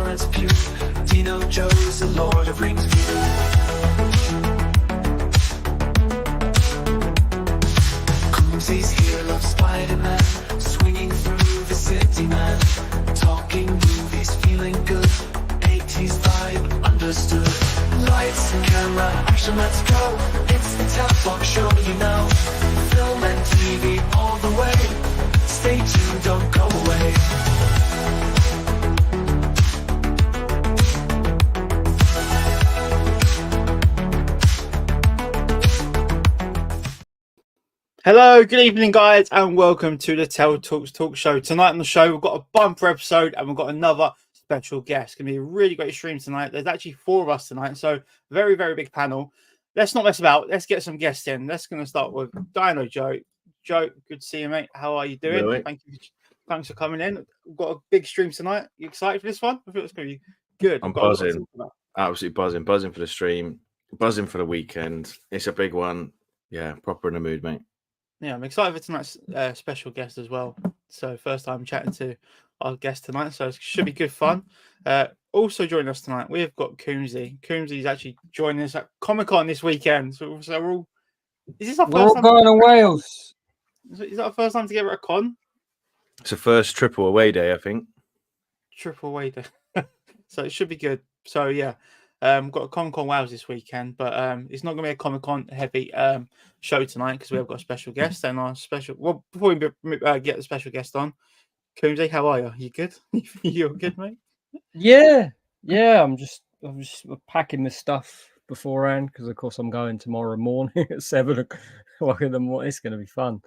planet's pew. Dino Joe's the Lord of Rings view. Coombzy's here, loves Spider-Man, swinging through the city, man. Talking movies, feeling good, 80s vibe understood. Lights, camera, action, let's go. It's the Talk Show, you know. Film and TV all the way. Stay tuned, don't go away. Hello, good evening, guys, and welcome to the Tell Talks Talk Show. Tonight on the show, we've got a bumper episode and we've got another special guest. It's going to be a really great stream tonight. There's actually 4 of us tonight, so very, very big panel. Let's not mess about. Let's get some guests in. Let's going to start with Dino Joe. Joe, good to see you, mate. How are you doing? Really? Thanks for coming in. We've got a big stream tonight. You excited for this one? I feel it's going to be good. I'm buzzing. Absolutely buzzing for the stream, buzzing for the weekend. It's a big one. Yeah, proper in the mood, mate. Yeah, I'm excited for tonight's special guest as well. So first time chatting to our guest tonight, so it should be good fun. Also joining us tonight, we've got Coombzy. Coombzy is actually joining us at Comic-Con this weekend. So we're all... Is this our first time? We're all going to Wales. Is that our first time together at a con? It's the first triple away day, I think. Triple away day. So it should be good. So yeah. We've got a Comic-Con Wales this weekend, but it's not going to be a Comic-Con heavy show tonight because we've got a special guest and our special. Well, before we get the special guest on, Coombzy, how are you? You good? You're good, mate. Yeah. I'm just packing the stuff beforehand because, of course, I'm going tomorrow morning at 7 o'clock in the morning. It's going to be fun.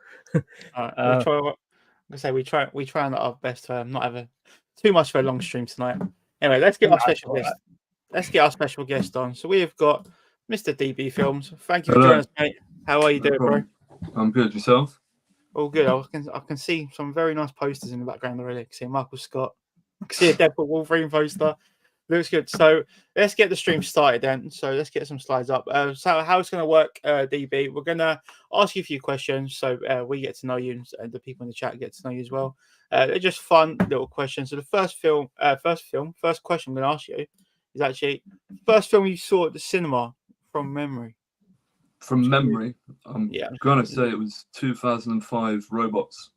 We try and our best to not have too much of a long stream tonight. Anyway, let's get our special guest. Let's get our special guest on. So we have got Mr. DBFILMS. Thank you for joining us, mate. How are you doing, bro? I'm good. Yourself? All good. I can see some very nice posters in the background already. I can see Michael Scott. I can see a Deadpool Wolverine poster. Looks good. So let's get the stream started then. So let's get some slides up. So how it's going to work, DB, we're going to ask you a few questions so we get to know you and the people in the chat get to know you as well. They're just fun little questions. So the first question I'm going to ask you is actually first film you saw at the cinema from memory. From memory, I'm going to say it was 2005 Robots.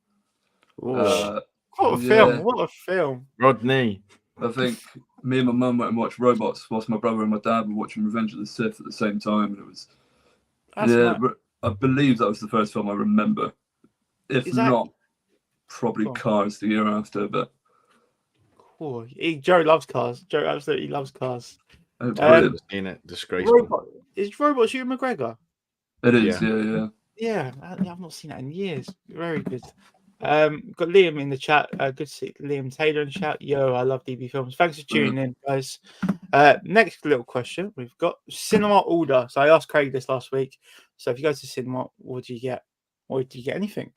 What a film! What a film! Rodney. I think me and my mum went and watched Robots whilst my brother and my dad were watching Revenge of the Sith at the same time, and it was I believe that was the first film I remember. If not, probably Cars the year after, but. Oh, Joe loves cars. Joe absolutely loves cars. In it, disgraceful. Is Robots Ewan McGregor? It is, yeah. Yeah, I've not seen that in years. Very good. Got Liam in the chat. Good to see Liam Taylor in the chat. Yo, I love DBFILMS. Thanks for tuning in, guys. Next little question. We've got cinema order. So I asked Craig this last week. So if you go to cinema, what do you get? Or do you get anything?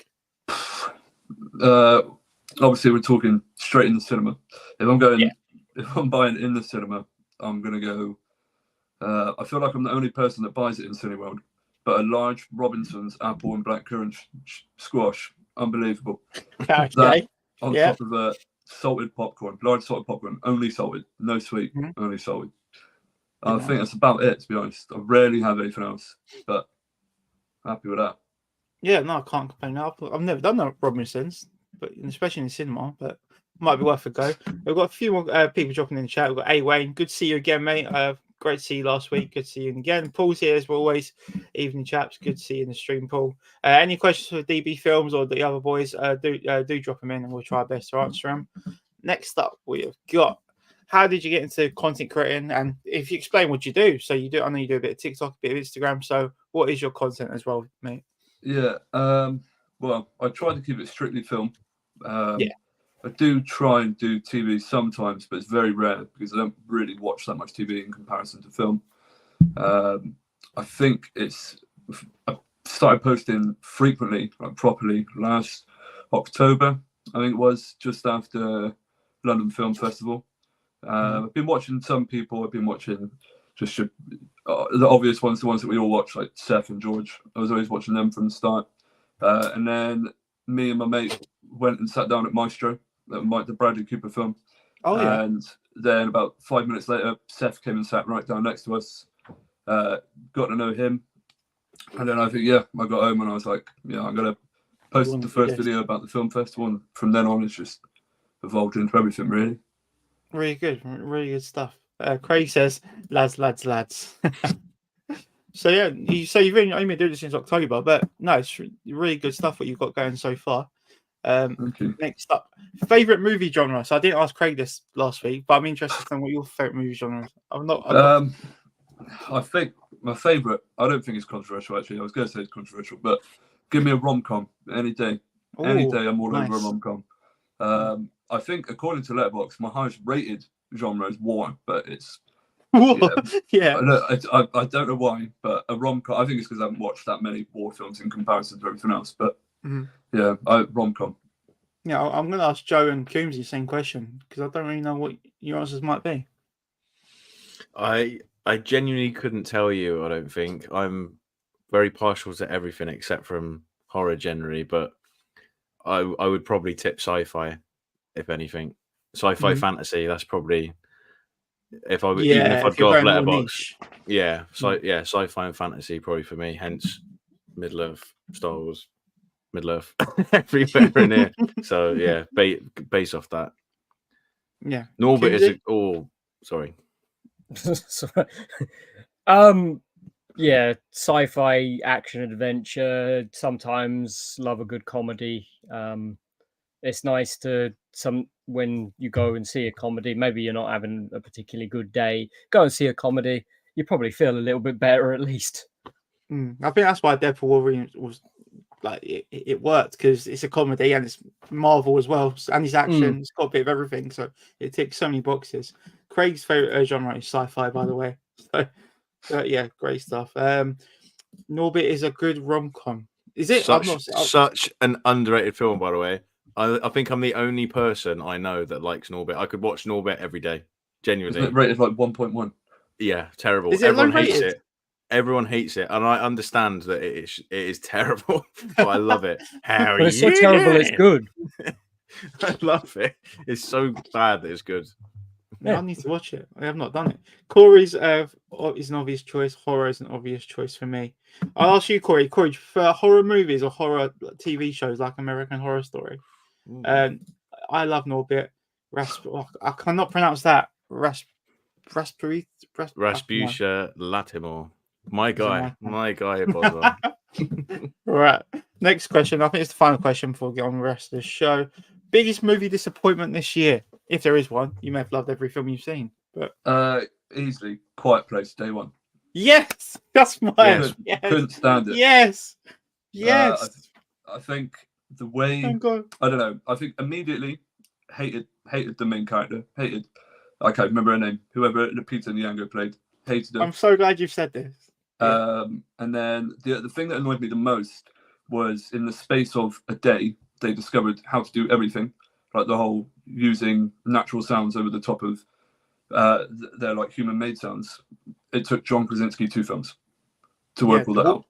Obviously, we're talking straight in the cinema. If I'm buying in the cinema, I'm going to go. I feel like I'm the only person that buys it in Cineworld, but a large Robinson's apple and blackcurrant squash, unbelievable. Okay. That on top of a salted popcorn, large salted popcorn, only salted, no sweet, only salted. I think that's about it, to be honest. I rarely have anything else, but happy with that. Yeah, no, I can't complain. I've never done that Robinson's, but especially in cinema, but might be worth a go. We've got a few more people dropping in the chat. We've got A Wayne. Good to see you again, mate. Great to see you last week. Good to see you again. Paul's here as always. Evening, chaps. Good to see you in the stream, Paul. Any questions for DBFILMS or the other boys? Do drop them in, and we'll try our best to answer them. Next up, we have got. How did you get into content creating? And if you explain what you do, so you do. I know you do a bit of TikTok, a bit of Instagram. So, what is your content as well, mate? Yeah. Well, I try to keep it strictly film. I do try and do TV sometimes, but it's very rare because I don't really watch that much TV in comparison to film. I think I started posting frequently, like properly, last October. I think it was just after London Film Festival. I've been watching some people. I've been watching just the obvious ones, the ones that we all watch, like Seth and George. I was always watching them from the start. And then me and my mate went and sat down at Maestro, the Bradley Cooper film. Oh, yeah. And then about 5 minutes later, Seth came and sat right down next to us. Got to know him, and then I think I got home and I was like, I'm gonna post the first video about the film festival, and from then on it's just evolved into everything really. Really good stuff. Craig says, lads. So yeah, you've only been doing this since October, but no, it's really good stuff what you've got going so far. Thank you. Next up, favorite movie genre. So I didn't ask Craig this last week, but I'm interested to know what your favorite movie genre is. I think my favorite. I don't think it's controversial actually. I was going to say it's controversial, but give me a rom-com any day. Any day, I'm all over a rom-com. I think according to Letterboxd, my highest rated genre is war, but it's yeah. I don't know why, but a rom-com. I think it's because I haven't watched that many war films in comparison to everything else. But rom-com. Yeah, I'm going to ask Joe and Coombsy the same question because I don't really know what your answers might be. I genuinely couldn't tell you. I don't think I'm very partial to everything except from horror generally, but I would probably tip sci-fi, if anything. Sci-fi fantasy. That's probably even if I'd go off Letterboxd. Sci-fi and fantasy probably for me. Hence, Middle Earth, Star Wars, Middle Earth, everywhere in here. So yeah, based off that. Yeah. Norbit is sorry. Sci-fi, action, adventure. Sometimes love a good comedy. It's nice to when you go and see a comedy. Maybe you're not having a particularly good day. Go and see a comedy. You probably feel a little bit better at least. I think that's why Deadpool Wolverine was like it worked because it's a comedy and it's Marvel as well, and it's action. It's got a bit of everything, so it ticks so many boxes. Craig's favorite genre is sci-fi, by the way. So yeah, great stuff. Norbit is a good rom-com. Is it? Such an underrated film, by the way. I think I'm the only person I know that likes Norbit. I could watch Norbit every day. Genuinely. Isn't it rated like 1.1? Yeah, terrible. Is it Everyone low hates rated? it. Everyone hates it, and I understand that it is terrible, but I love it. But it's so terrible, it's good. I love it. It's so bad that it's good. I need to watch it. I have not done it. Corey's is an obvious choice. Horror is an obvious choice for me. I'll ask you, Corey. Corey, for horror movies or horror TV shows like American Horror Story, I love Norbit. I cannot pronounce that. Rasputia Latimore. My guy, Boswell. Right. Next question. I think it's the final question before we get on the rest of the show. Biggest movie disappointment this year, if there is one. You may have loved every film you've seen, but easily Quiet Place Day One. Yes, that's mine. Yes. Couldn't stand it. Yes. I think the way I don't know. I think immediately hated the main character. I can't remember her name. Whoever Lupita Nyong'o played. Hated her. I'm so glad you've said this. And then the thing that annoyed me the most was in the space of a day, they discovered how to do everything, like the whole using natural sounds over the top of their like human-made sounds. It took John Krasinski 2 films to work all that out.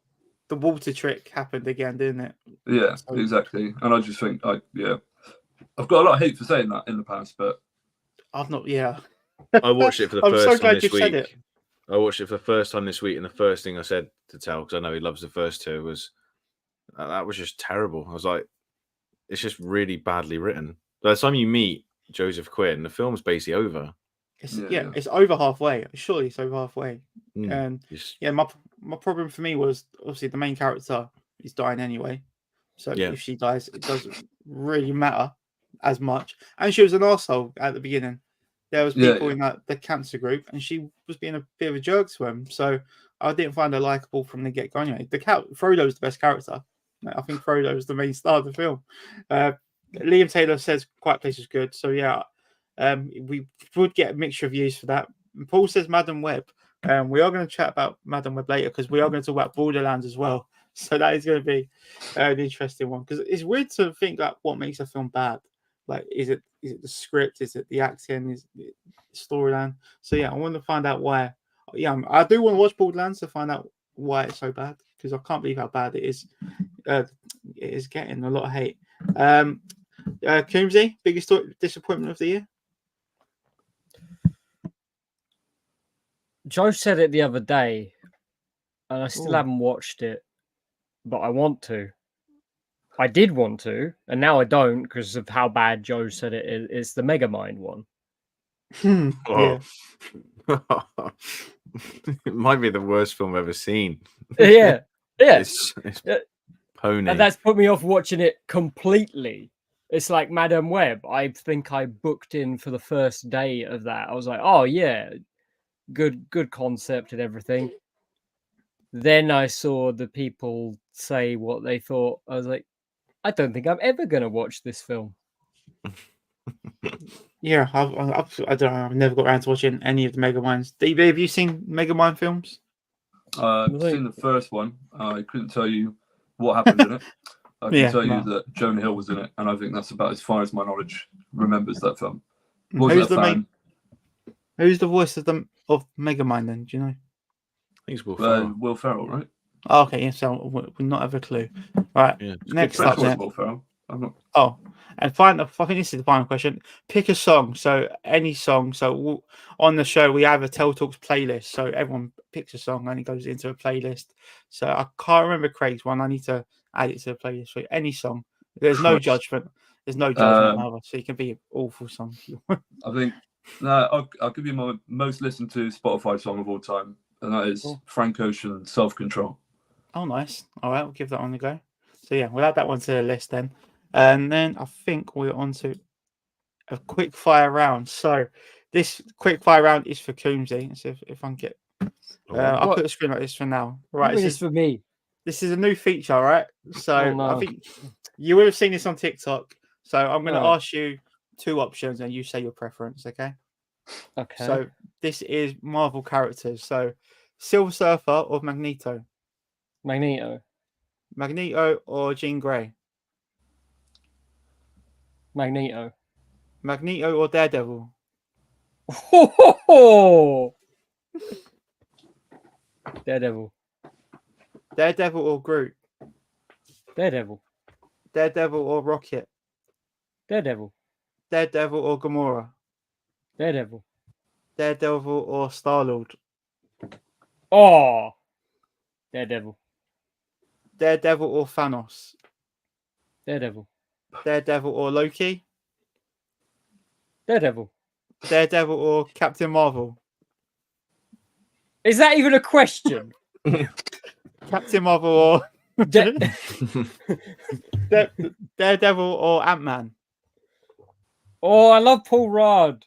The water trick happened again, didn't it? Yeah, exactly. And I just think, I've got a lot of hate for saying that in the past, but I've not. Yeah, I watched it for the first so time glad this you've week. said it. I watched it for the first time this week, and the first thing I said to Tal, because I know he loves the first two, was that was just terrible. I was like, it's just really badly written. By the time you meet Joseph Quinn, the film's basically over. It's over halfway. Surely it's over halfway. And my problem for me was obviously the main character is dying anyway. So if she dies, it doesn't really matter as much. And she was an arsehole at the beginning. There was people in the cancer group, and she was being a bit of a jerk to him. So I didn't find her likable from the get-go. Anyway, Frodo's the best character. I think Frodo is the main star of the film. Liam Taylor says Quiet Place is good. So we would get a mixture of views for that. And Paul says Madam Web. We are going to chat about Madam Web later because we are going to talk about Borderlands as well. So that is going to be an interesting one because it's weird to think like what makes a film bad. Like, is it the script? Is it the acting? Is it the storyline? So I want to find out why. I do want to watch Borderlands to find out why it's so bad because I can't believe how bad it is. It is getting a lot of hate. Coombsy, biggest disappointment of the year? Joe said it the other day, and I still Ooh. haven't watched it, but I want to. I did want to, and now I don't because of how bad Joe said it is. It's the Megamind one. Yeah. It might be the worst film I've ever seen. Yeah. It's Yeah. pony. And that's put me off watching it completely. It's like Madame Web. I think I booked in for the first day of that. I was like, oh yeah, good concept and everything. Then I saw the people say what they thought. I was like, I don't think I'm ever going to watch this film. Yeah, I don't know. I've never got around to watching any of the Megaminds. DB, have you seen Megamind films? I've seen the first one. I couldn't tell you what happened in it. I can tell you that Jonah Hill was in it, and I think that's about as far as my knowledge remembers that film. Who's the voice of Megamind then? Do you know? I think it's Will Ferrell. Will Ferrell, right? Oh, okay, yeah, so we not have a clue. Right, Yeah, next Pretty up sure it's then. Will Ferrell. I'm not. Oh, and I think this is the final question. Pick a song. So any song. So on the show we have a Tell Talks playlist. So everyone picks a song and it goes into a playlist. So I can't remember Craig's one. I need to add it to the playlist for any song. There's no judgment. There's no judgment, however. So it can be an awful song. I think I'll give you my most listened to Spotify song of all time, and that is Frank Ocean, Self Control. Oh, nice. All right, we'll give that one a go. So yeah, we'll add that one to the list then. And then I think we're on to a quick fire round. So this quick fire round is for Coombzy. So if I can get, I'll put a screen like this for now. Right, this is for me. This is a new feature, all right? So no. I think you would have seen this on TikTok. So I'm going to ask you two options, and you say your preference. Okay. Okay. So this is Marvel characters. So Silver Surfer or Magneto. Magneto. Magneto or Jean Grey. Magneto. Magneto or Daredevil. Daredevil. Daredevil or Groot. Daredevil. Daredevil or Rocket. Daredevil. Daredevil or Gamora. Daredevil. Daredevil or Star-Lord. Oh. Daredevil. Daredevil or Thanos. Daredevil. Daredevil or Loki. Daredevil. Daredevil or Captain Marvel. Is that even a question? Captain Marvel or Daredevil or Ant-Man. Oh, I love Paul Rudd.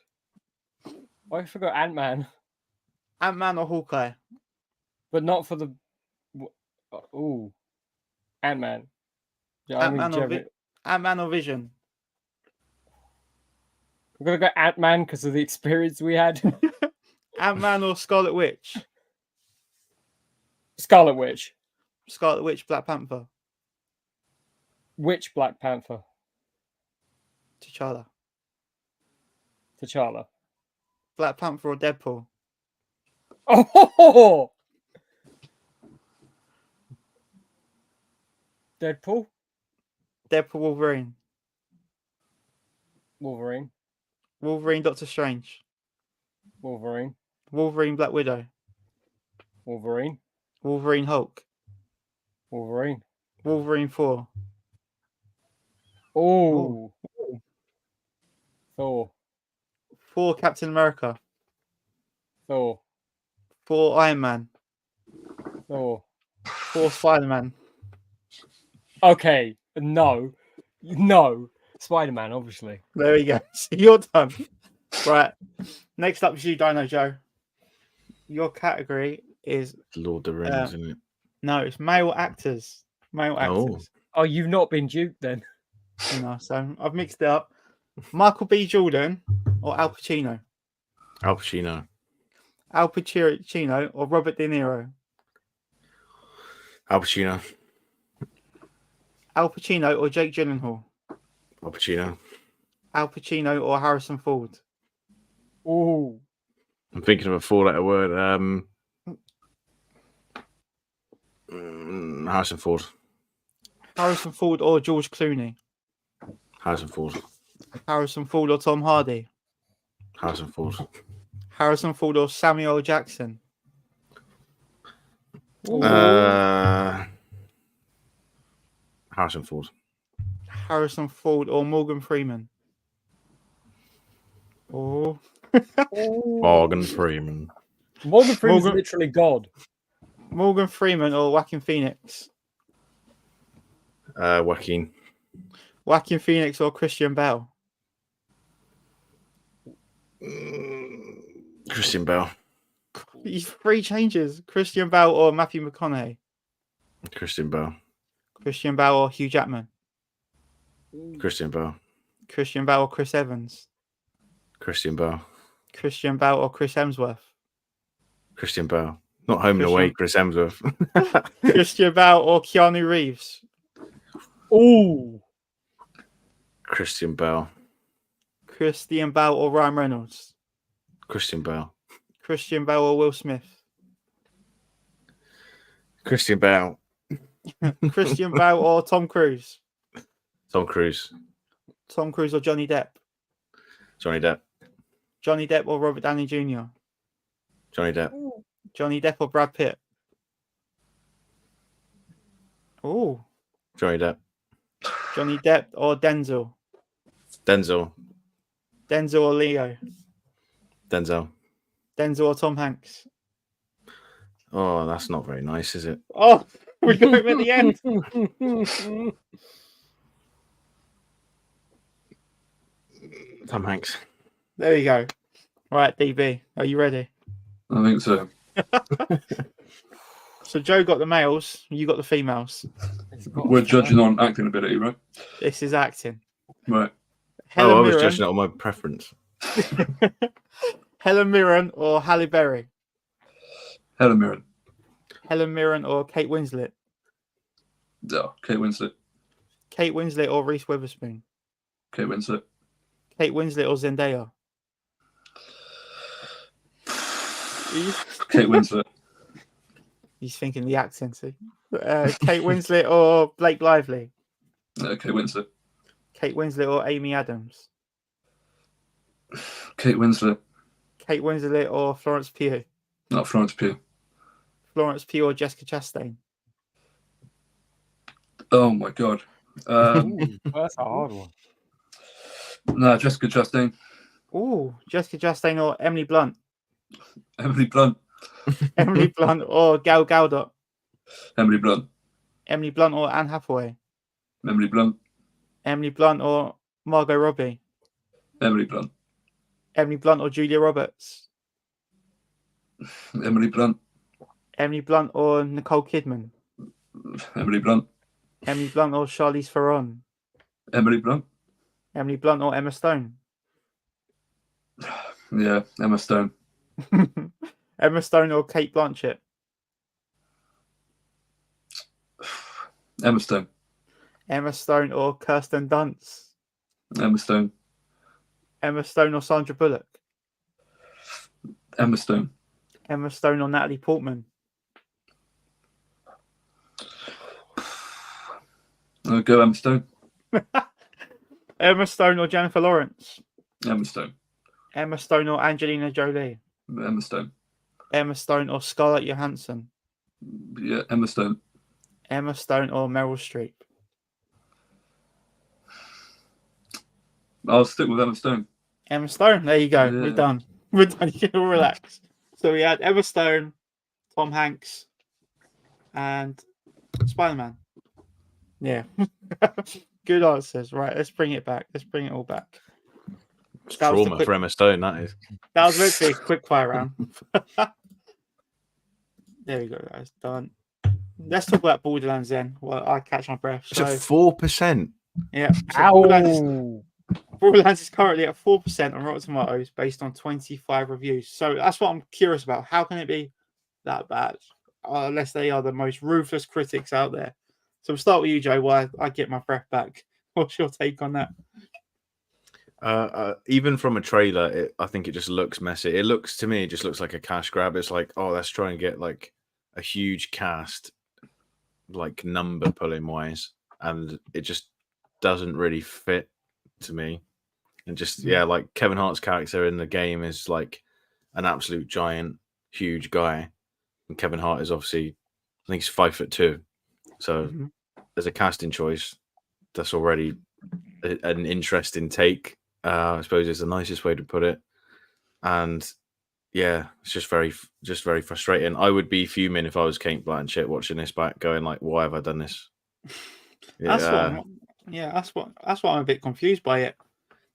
Oh, I forgot Ant-Man. Ant-Man or Hawkeye. But not for the... Ooh. Ant-Man. Yeah, Ant-Man or Vision. I'm going to go Ant-Man because of the experience we had. Ant-Man or Scarlet Witch. Scarlet Witch. Scarlet Witch, Black Panther. Which Black Panther? T'Challa. T'Challa. Black Panther or Deadpool. Oh! Deadpool? Deadpool Wolverine. Wolverine. Wolverine Doctor Strange. Wolverine. Wolverine Black Widow. Wolverine. Wolverine Hulk. Wolverine. Wolverine 4. Oh. Thor. 4 Captain America. Thor. 4 Iron Man. Thor. 4 Spider-Man. Okay. No. Spider-Man, obviously. There we go. So you're done. Right. Next up is you, Dino Joe. Your category is Lord of the Rings, isn't it? No, it's male actors. Male actors. Oh, you've not been duped then. No, so I've mixed it up. Michael B. Jordan or Al Pacino. Al Pacino. Al Pacino or Robert De Niro. Al Pacino. Al Pacino or Jake Gyllenhaal. Al Pacino. Al Pacino or Harrison Ford. Oh. I'm thinking of a 4-letter word. Harrison Ford. Harrison Ford or George Clooney. Harrison Ford. Harrison Ford or Tom Hardy. Harrison Ford. Harrison Ford or Samuel L. Jackson? Harrison Ford. Harrison Ford or Morgan Freeman? Oh, Morgan Freeman. Morgan Freeman's Morgan- literally God. Morgan Freeman or Joaquin Phoenix? Joaquin. Joaquin Phoenix or Christian Bale? Christian Bale. These 3 changes. Christian Bale or Matthew McConaughey? Christian Bale. Christian Bale or Hugh Jackman? Christian Bale. Christian Bale or Chris Evans? Christian Bale. Christian Bale or Chris Hemsworth? Christian Bale. Not Home and Away, Chris Hemsworth. Christian Bale or Keanu Reeves? Ooh. Christian Bale. Christian Bale or Ryan Reynolds? Christian Bale. Christian Bale or Will Smith? Christian Bale. Christian Bale or Tom Cruise? Tom Cruise. Tom Cruise or Johnny Depp? Johnny Depp. Johnny Depp or Robert Downey Jr.? Johnny Depp. Johnny Depp or Brad Pitt? Oh, Johnny Depp. Johnny Depp or Denzel? Denzel. Denzel or Leo? Denzel. Denzel or Tom Hanks? Oh, that's not very nice, is it? Oh, we got him at the end. Tom Hanks. There you go. Right, DB, are you ready? I think so. So Joe got the males, you got the females. We're judging on acting ability, right? This is acting. Right. Helen I was Mirren, judging it on my preference. Helen Mirren or Halle Berry? Helen Mirren. Helen Mirren or Kate Winslet? Oh, Kate Winslet. Kate Winslet or Reese Witherspoon? Kate Winslet. Kate Winslet or Zendaya? Kate Winslet. He's thinking the accent, see? Kate Winslet or Blake Lively? Kate Winslet. Kate Winslet or Amy Adams? Kate Winslet. Kate Winslet or Florence Pugh? Not Florence Pugh. Florence Pugh or Jessica Chastain? Oh my god. That's a hard one. No, Jessica Chastain. Ooh, Jessica Chastain or Emily Blunt? Emily Blunt. Emily Blunt or Gal Gadot? Emily Blunt. Emily Blunt or Anne Hathaway? Emily Blunt. Emily Blunt or Margot Robbie? Emily Blunt. Emily Blunt or Julia Roberts? Emily Blunt. Emily Blunt or Nicole Kidman? Emily Blunt. Emily Blunt or Charlize Theron? Emily Blunt. Emily Blunt or Emma Stone? Yeah, Emma Stone. Emma Stone or Kate Blanchett? Emma Stone. Emma Stone or Kirsten Dunst? Emma Stone. Emma Stone or Sandra Bullock? Emma Stone. Emma Stone or Natalie Portman? I'll go Emma Stone. Emma Stone or Jennifer Lawrence? Emma Stone. Emma Stone or Angelina Jolie? Emma Stone. Emma Stone or Scarlett Johansson? Yeah, Emma Stone. Emma Stone or Meryl Streep? I'll stick with Emma Stone. Emma Stone. There you go. Yeah. We're done. We're done. You can all relax. So we had Emma Stone, Tom Hanks, and Spider-Man. Yeah. Good answers. Right. Let's bring it back. Let's bring it all back. That was the Trauma quick- for Emma Stone, that is. That was meant to be a quick fire round. There we go, guys. Done. Let's talk about Borderlands then. Well, I catch my breath. It's a So, 4%. yeah. So Borderlands is currently at 4% on Rotten Tomatoes based on 25 reviews. So that's what I'm curious about. How can it be that bad? Unless they are the most ruthless critics out there. So we'll start with you, Joe, while I get my breath back. What's your take on that? Even from a trailer, I think it just looks messy. It looks, to me, it just looks like a cash grab. It's like, oh, let's try and get like a huge cast, like number pulling wise, and it just doesn't really fit to me. And just like Kevin Hart's character in the game is like an absolute giant, huge guy, and Kevin Hart is obviously, I think he's 5'2", so there's a casting choice that's already an interesting take. I suppose is the nicest way to put it, and yeah, it's just very frustrating. I would be fuming if I was Kate Blanchett watching this back, going like, "Why have I done this?" That's what I'm a bit confused by it,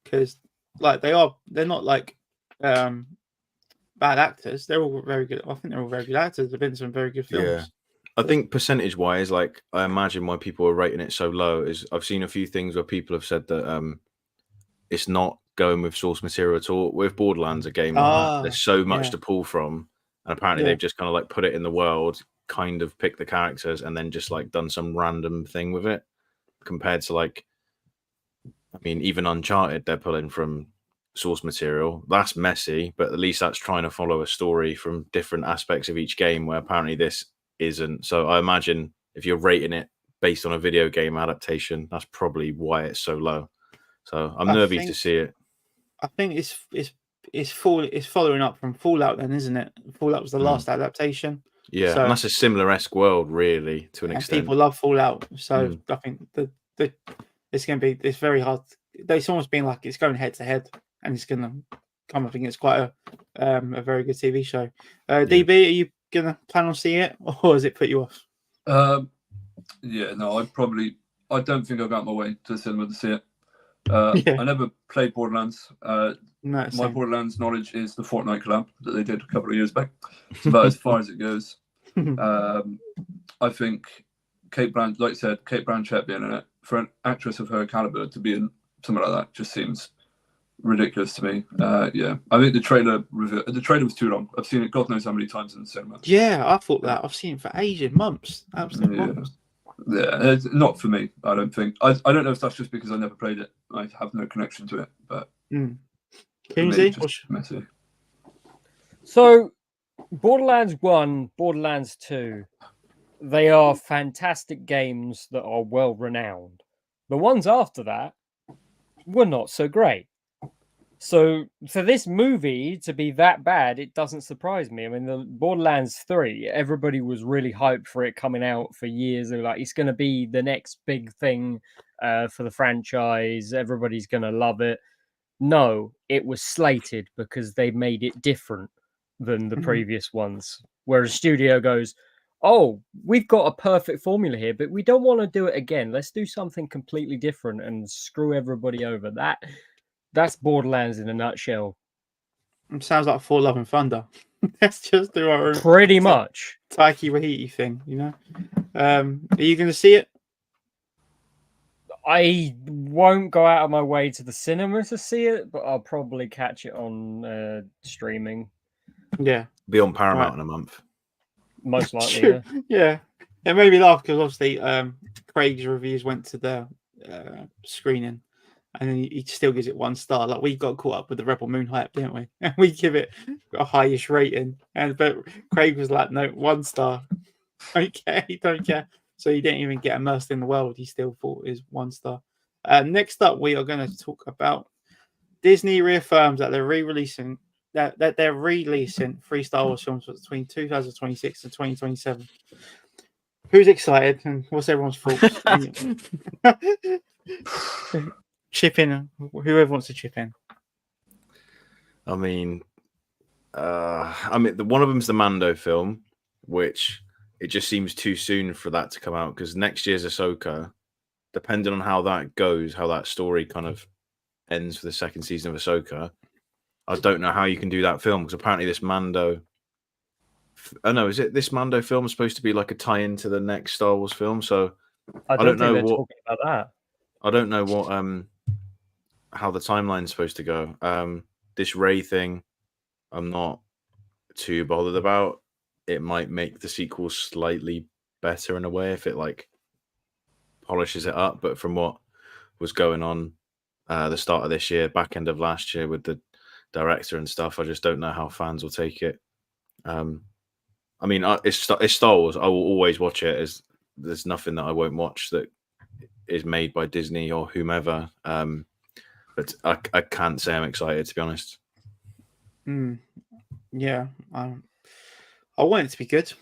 because like they're not like bad actors. They're all very good. I think they're all very good actors. There've been some very good films. Yeah. I think percentage wise, like I imagine why people are rating it so low is I've seen a few things where people have said that it's not going with source material at all. With Borderlands, a game like that, there's so much to pull from, and apparently they've just kind of like put it in the world, kind of picked the characters, and then just like done some random thing with it. Compared to like, I mean, even Uncharted, they're pulling from source material. That's messy, but at least that's trying to follow a story from different aspects of each game, where apparently this isn't. So I imagine if you're rating it based on a video game adaptation, that's probably why it's so low. So I'm nervy to see it. I think it's following up from Fallout, then, isn't it? Fallout was the last adaptation. Yeah, so, and that's a similar-esque world, really, to an extent. People love Fallout, so I think it's going to be very hard. It's almost been like it's going head to head, and it's going to come up against quite a very good TV show. DB, are you going to plan on seeing it, or does it put you off? Yeah, no, I don't think I'll go out my way to the cinema to see it. I never played Borderlands. My Borderlands knowledge is the Fortnite collab that they did a couple of years back. It's about as far as it goes. I think Kate Blanchett, like you said, Kate Blanchett being in it, for an actress of her caliber to be in something like that just seems ridiculous to me. Yeah, I think the trailer was too long. I've seen it God knows how many times in the cinema. Yeah, I thought that. I've seen it for ages, months, absolutely months. Yeah, it's not for me. I don't think. I don't know if that's just because I never played it. I have no connection to it. But Coombzy, messy. So, Borderlands 1, Borderlands 2, they are fantastic games that are well renowned. The ones after that were not so great. So for this movie to be that bad, it doesn't surprise me. I mean, the Borderlands 3, everybody was really hyped for it coming out for years. They were like, it's going to be the next big thing for the franchise. Everybody's going to love it. No, it was slated because they made it different than the previous ones. Whereas studio goes, oh, we've got a perfect formula here, but we don't want to do it again. Let's do something completely different and screw everybody over. That's Borderlands in a nutshell. It sounds like Thor: Love and Thunder. Let's just do our own pretty much Taiki Waititi thing, you know. Are you going to see it? I won't go out of my way to the cinema to see it, but I'll probably catch it on streaming. Yeah, be on Paramount in a month. Most likely. Yeah. It made me laugh because obviously Craig's reviews went to the screening. And then he still gives it 1 star. Like, we got caught up with the Rebel Moon hype, didn't we? And we give it a highest rating. But Craig was like, no, 1 star. Okay, don't care. So he didn't even get immersed in the world. He still thought it was 1 star. Next up, we are going to talk about Disney reaffirms that they're releasing 3 Star Wars films between 2026 and 2027. Who's excited and what's everyone's thoughts? Chip in, whoever wants to chip in. I mean, one of them's the Mando film, which it just seems too soon for that to come out because next year's Ahsoka, depending on how that goes, how that story kind of ends for the 2nd season of Ahsoka, I don't know how you can do that film because apparently this Mando. Oh no, is it this Mando film is supposed to be like a tie-in to the next Star Wars film? So I don't know what. Talking about that. I don't know what how the timeline's supposed to go. This Rey thing, I'm not too bothered about. It might make the sequel slightly better in a way if it like polishes it up. But from what was going on the start of this year, back end of last year with the director and stuff, I just don't know how fans will take it. I mean, it's Star Wars. I will always watch it. There's nothing that I won't watch that is made by Disney or whomever. but I can't say I'm excited, to be honest. Yeah, I want it to be good.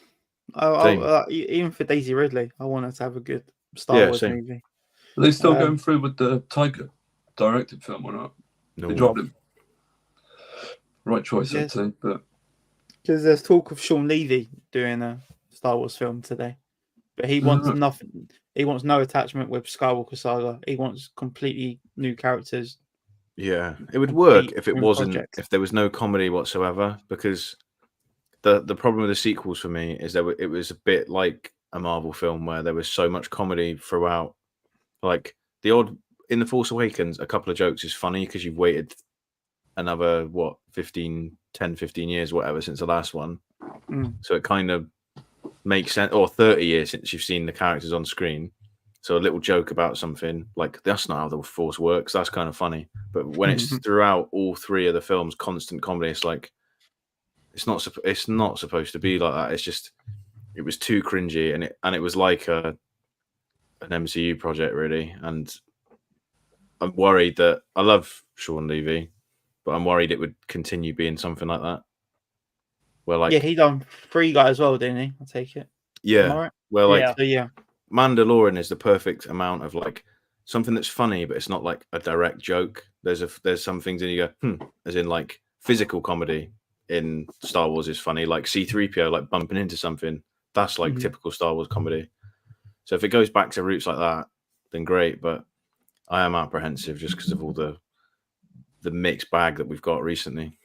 Same. Even for Daisy Ridley, I want her to have a good Star Yeah, Wars same. movie. Are they still going through with the Tiger directed film or not? No. They dropped him. Right choice, I'd Yes. say. But Because there's talk of Sean Levy doing a Star Wars film today, but he wants Right. nothing. He wants no attachment with Skywalker Saga. He wants completely new characters. Yeah, it would work Complete if it new wasn't, project. if there was no comedy whatsoever, because the problem with the sequels for me is that it was a bit like a Marvel film where there was so much comedy throughout. Like the odd in The Force Awakens, a couple of jokes is funny because you've waited another 10, 15 years, whatever, since the last one. So it kind of makes sense, or 30 years since you've seen the characters on screen. So a little joke about something, like that's not how the Force works. That's kind of funny. But when it's throughout all three of the films, constant comedy, it's like it's not supposed to be like that. It's just it was too cringy, and it was like an MCU project really. And I'm worried that I love Sean Levy, but I'm worried it would continue being something like that. Where like Yeah, he done Free Guy as well, didn't he? I take it. Am I right? where like Yeah. So yeah, Mandalorian is the perfect amount of like something that's funny, but it's not like a direct joke. There's some things in you go, as in like physical comedy in Star Wars is funny, like C-3PO like bumping into something. That's like typical Star Wars comedy. So if it goes back to roots like that, then great. But I am apprehensive just because of all the mixed bag that we've got recently.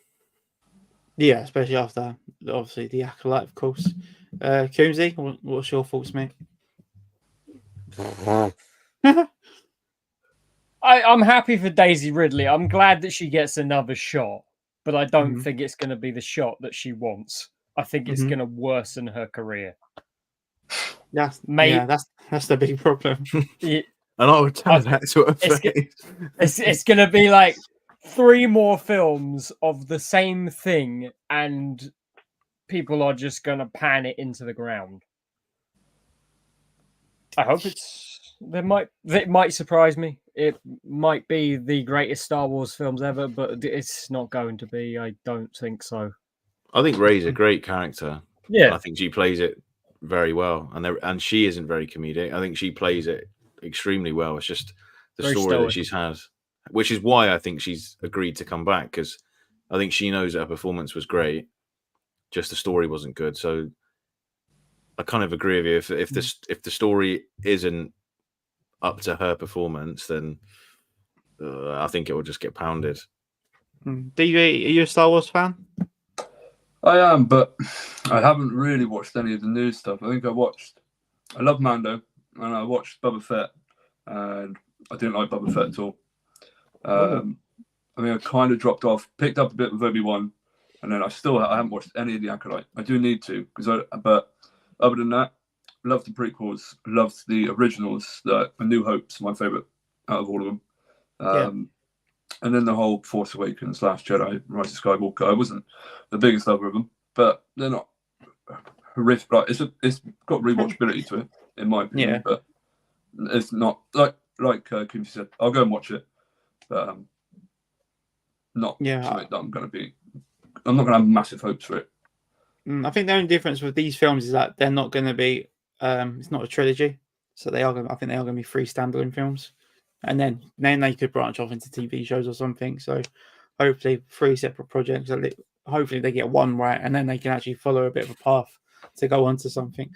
yeah, especially after obviously the Acolyte, of course. Coombsy, what's your thoughts, mate? I'm happy for Daisy Ridley. I'm glad that she gets another shot, but I don't think it's going to be the shot that she wants. I think it's going to worsen her career. That's that's the big problem. And I would tell that to her face. It's going to be like 3 more films of the same thing, and people are just going to pan it into the ground. I hope it might surprise me. It might be the greatest Star Wars films ever, but it's not going to be. I don't think so. I think Rey's a great character. Yeah, and I think she plays it very well, and she isn't very comedic. I think she plays it extremely well. It's just the Very story stoic. that she's had, which is why I think she's agreed to come back, because I think she knows that her performance was great, just the story wasn't good. So I kind of agree with you. If the story isn't up to her performance, then I think it will just get pounded. DV, are you a Star Wars fan? I am, but I haven't really watched any of the new stuff. I think I love Mando, and I watched Boba Fett, and I didn't like Boba Fett at all. I mean, I kind of dropped off, picked up a bit with Obi-Wan, and then I haven't watched any of the Acolyte. I do need to, but other than that, loved the prequels, loved the originals. A New Hope's my favorite out of all of them. And then the whole Force Awakens, Last Jedi, Rise of Skywalker. I wasn't the biggest lover of them, but they're not horrific. Like, it's got rewatchability to it, in my opinion. But it's not like Coombsy said. I'll go and watch it, but not something that I'm not going to have massive hopes for it. I think the only difference with these films is that they're not going to be. It's not a trilogy, so I think they are going to be 3 standalone films. And then they could branch off into TV shows or something. So hopefully 3 separate projects. Hopefully they get one right, and then they can actually follow a bit of a path to go on to something.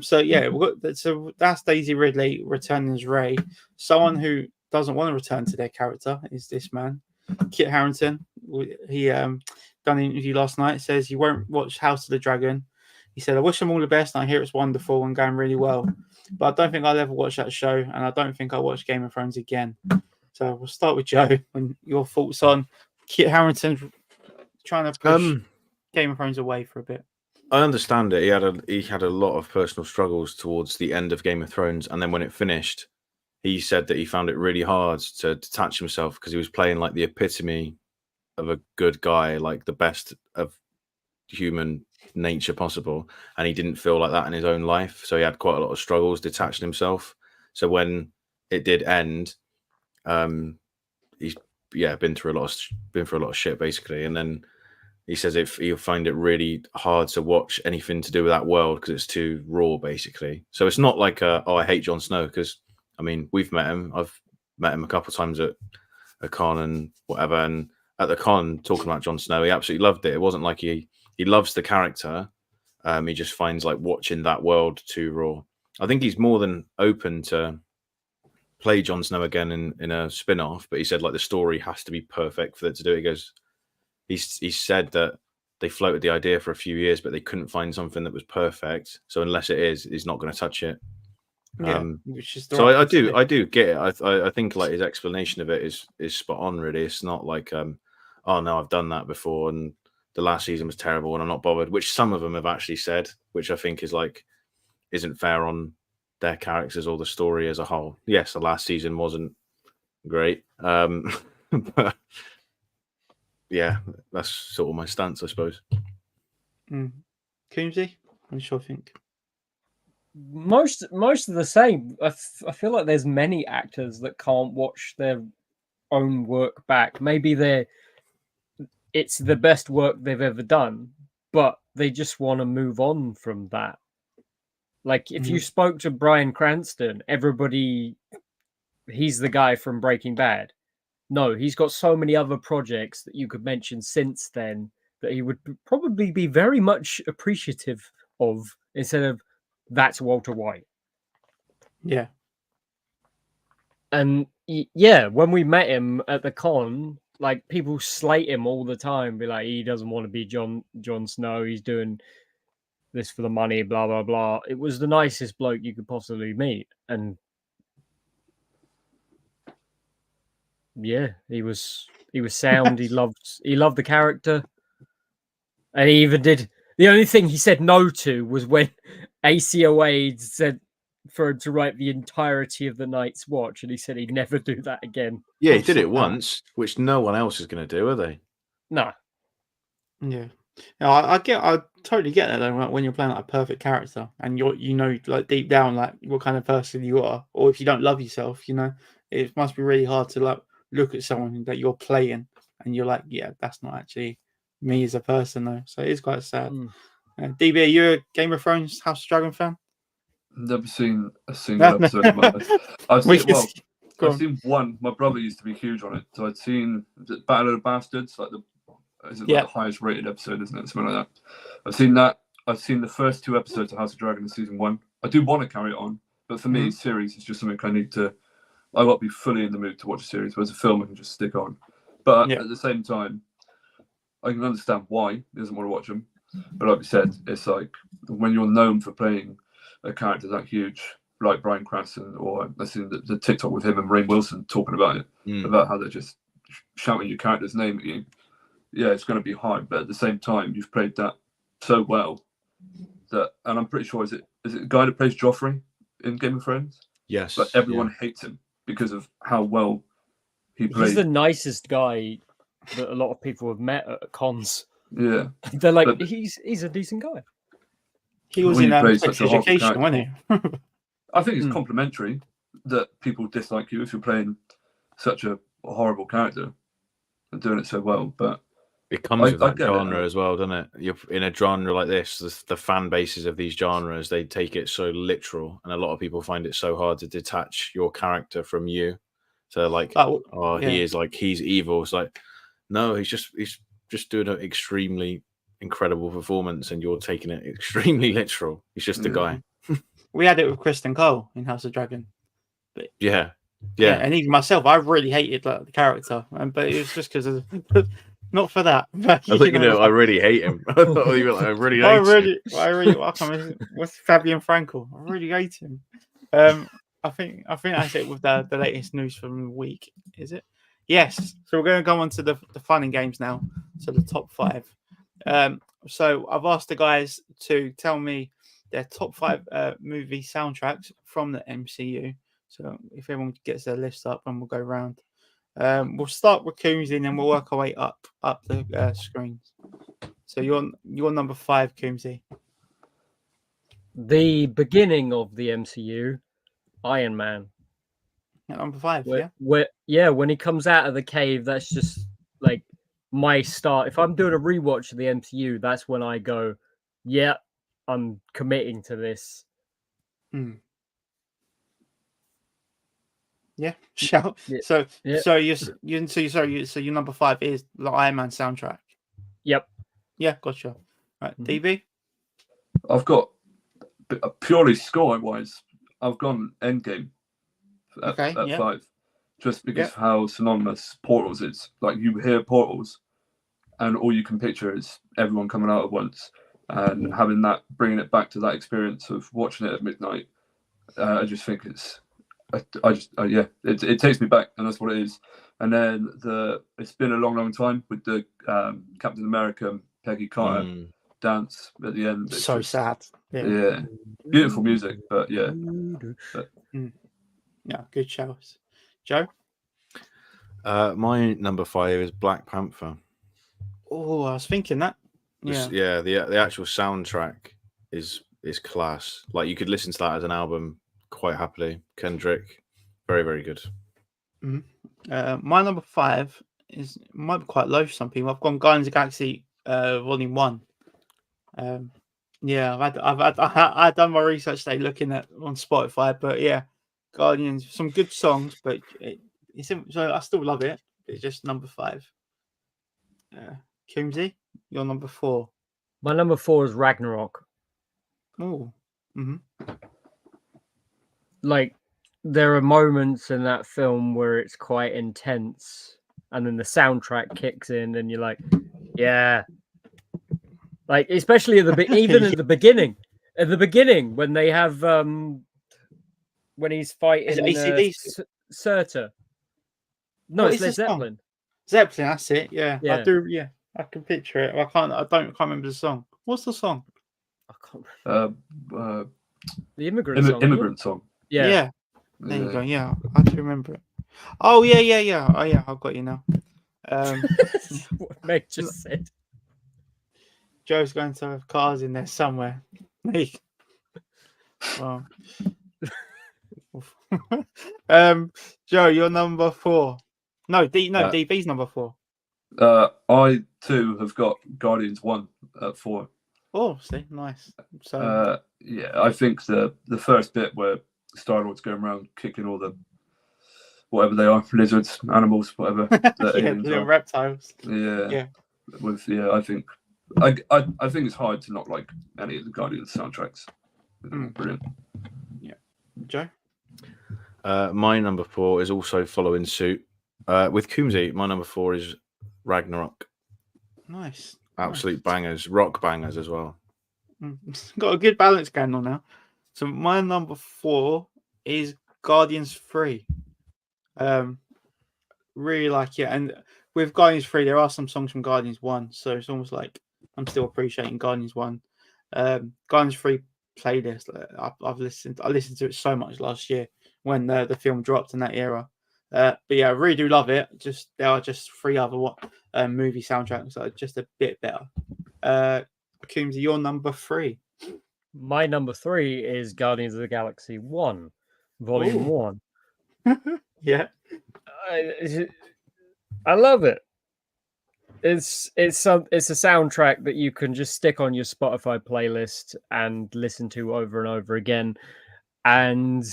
So that's Daisy Ridley returning as Rey. Someone who doesn't want to return to their character is this man, Kit Harington. He done an interview last night. Says he won't watch House of the Dragon. He said, "I wish them all the best, and I hear it's wonderful and going really well. But I don't think I'll ever watch that show, and I don't think I'll watch Game of Thrones again." So we'll start with Joe and your thoughts on Kit Harington trying to push Game of Thrones away for a bit. I understand it. He had a lot of personal struggles towards the end of Game of Thrones, and then when it finished, he said that he found it really hard to detach himself because he was playing like the epitome of a good guy, like the best of human nature possible, and he didn't feel like that in his own life, so he had quite a lot of struggles detaching himself. So when it did end, he been through a lot of shit basically, and then he says if he'll find it really hard to watch anything to do with that world because it's too raw, basically. So it's not like I hate Jon Snow, because I mean we've met him. I've met him a couple of times at a con and whatever, and at the con talking about Jon Snow, he absolutely loved it. It wasn't like he loves the character. He just finds like watching that world too raw. I think he's more than open to play Jon Snow again in a spin-off, but he said like the story has to be perfect for it to do it. He goes, he said that they floated the idea for a few years, but they couldn't find something that was perfect. So unless it is, he's not going to touch it. Yeah, which is so I do get it. I think like his explanation of it is spot on. Really, it's not like oh no, I've done that before and the last season was terrible and I'm not bothered. Which some of them have actually said, which I think is like isn't fair on their characters or the story as a whole. Yes, the last season wasn't great, but yeah, that's sort of my stance, I suppose. Coombzy, what do you think? Most of the same. I feel like there's many actors that can't watch their own work back. Maybe it's the best work they've ever done, but they just want to move on from that. Like if you spoke to Bryan Cranston, he's the guy from Breaking Bad. No, he's got so many other projects that you could mention since then that he would probably be very much appreciative of, instead of that's Walter White. Yeah. And yeah, when we met him at the con, like people slate him all the time, be like, he doesn't want to be Jon Snow, he's doing this for the money, blah blah blah. It was the nicest bloke you could possibly meet, and yeah, he was sound. He loved the character, and he even did. The only thing he said no to was when ACOA said for him to write the entirety of the Night's Watch, and he said he'd never do that again. Yeah, he did it once, which no one else is going to do, are they? No. Yeah. No, I totally get that though. When you're playing like a perfect character, and you know, like deep down, like what kind of person you are, or if you don't love yourself, you know, it must be really hard to like look at someone that you're playing, and you're like, yeah, that's not actually me as a person though. So it is quite sad. DB, are you a Game of Thrones House of Dragon fan? Never seen a single episode of my life. I've seen one. My brother used to be huge on it, so I'd seen Battle of the Bastards, like the highest rated episode, isn't it? Something like that. I've seen that. I've seen the first 2 episodes of House of Dragon in season 1. I do want to carry it on, but for me, series is just something I need to. I got to be fully in the mood to watch a series. Whereas a film, I can just stick on. But at the same time, I can understand why he doesn't want to watch them. But like we said, it's like when you're known for playing a character that huge, like Bryan Cranston, or I've seen the TikTok with him and Rainn Wilson talking about it, about how they're just shouting your character's name at you. Yeah, it's going to be hard, but at the same time, you've played that so well that, and I'm pretty sure is it the guy that plays Joffrey in Game of Thrones? Yes. But everyone hates him because of how well he plays. He's the nicest guy that a lot of people have met at cons. Yeah, they're like, but he's a decent guy. He was in Sex Education, wasn't he? I think it's complimentary that people dislike you if you're playing such a horrible character and doing it so well, but it comes with that genre as well, doesn't it? You're in a genre like this, the fan bases of these genres, they take it so literal, and a lot of people find it so hard to detach your character from you. So like, he is like, he's evil. It's like, no, he's just doing an extremely incredible performance, and you're taking it extremely literal. He's just a guy. We had it with Kristen Cole in House of Dragon. But yeah, and even myself, I really hated the character, but it was just because of not for that. But, I think I really hate him. I thought you were like, I really hate him. What's Fabian Frankel? I really hate him. I think that's it with the latest news from the week. Is it? Yes. So we're going to go on to the fun and games now. So the top 5. So I've asked the guys to tell me their top 5 movie soundtracks from the MCU. So if everyone gets their list up, and we'll go around. We'll start with Coombzy, and then we'll work our way up the screens. So you're number 5, Coombzy. The beginning of the MCU, Iron Man. At number 5, when he comes out of the cave, that's just like my start. If I'm doing a rewatch of the MCU, that's when I go, yeah, I'm committing to this. Yeah, shout. Yeah. So Yeah. so your number 5 is the Iron Man soundtrack. Yep. Yeah, gotcha. Right, DB. I've got purely score-wise, I've gone Endgame at 5, just because of how synonymous Portals is. Like, you hear Portals, and all you can picture is everyone coming out at once, and having that, bringing it back to that experience of watching it at midnight. I just think it's, it takes me back, and that's what it is. And then it's been a long time with the Captain America and Peggy Carter dance at the end. It's so just sad. Yeah, beautiful music, but yeah. Yeah, good shows. Joe. My number 5 is Black Panther. Oh, I was thinking that. Yeah, The actual soundtrack is class. Like, you could listen to that as an album quite happily. Kendrick, very, very good. My number 5 might be quite low for some people. I've gone Guardians of the Galaxy Volume 1. I've done my research today looking at on Spotify, but yeah, Guardians, some good songs, but so I still love it. It's just number 5. Coombzy, you're number 4. My number 4 is Ragnarok. Oh, like, there are moments in that film where it's quite intense, and then the soundtrack kicks in, and you're like, yeah. Like, especially at even at the beginning. At the beginning, when they have when he's fighting Surtur. No, it's Led Zeppelin. Zeppelin, that's it. Yeah, yeah. I do. Yeah, I can picture it. I can't remember the song. What's the song? I can't remember. The immigrant song. Yeah. There you go. Yeah, I do remember it. Oh yeah. Oh yeah, I've got you now. What Meg just said. Joe's going to have cars in there somewhere. Well. Joe, you're number 4. No, DB's number 4. I too have got Guardians 1 at 4. Oh, see, nice. So yeah, I think the first bit where Star-Lord's going around kicking all the whatever they are, lizards, animals, whatever. Little reptiles. Yeah. I think it's hard to not like any of the Guardians soundtracks. Brilliant. Yeah. Joe? My number 4 is also following suit. With Coombzy, my number 4 is Ragnarok. Nice. Absolute bangers, rock bangers as well. Got a good balance going on now. So my number 4 is Guardians 3. Really like it. And with Guardians 3, there are some songs from Guardians 1. So it's almost like I'm still appreciating Guardians 1. Guardians 3 playlist. I listened to it so much last year when the film dropped in that era. But yeah, I really do love it. There are just 3 other movie soundtracks that are just a bit better. Coombsy, your number 3. My number 3 is Guardians of the Galaxy 1, Volume 1. Yeah, I love it. It's a soundtrack that you can just stick on your Spotify playlist and listen to over and over again. And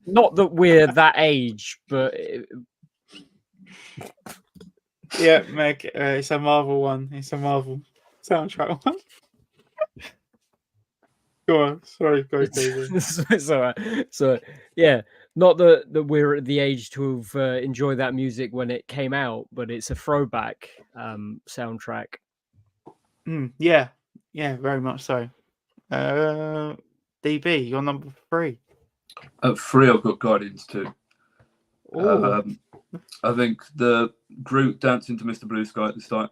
not that we're that age, but yeah, Meg, it's a Marvel one. It's a Marvel soundtrack one. Go on, sorry, go David. It's all right. So yeah, not that we're at the age to have enjoyed that music when it came out, but it's a throwback soundtrack. Yeah, very much so. DB, you're number 3. At 3, I've got Guardians 2. I think the Groot dancing to Mr. Blue Sky at the start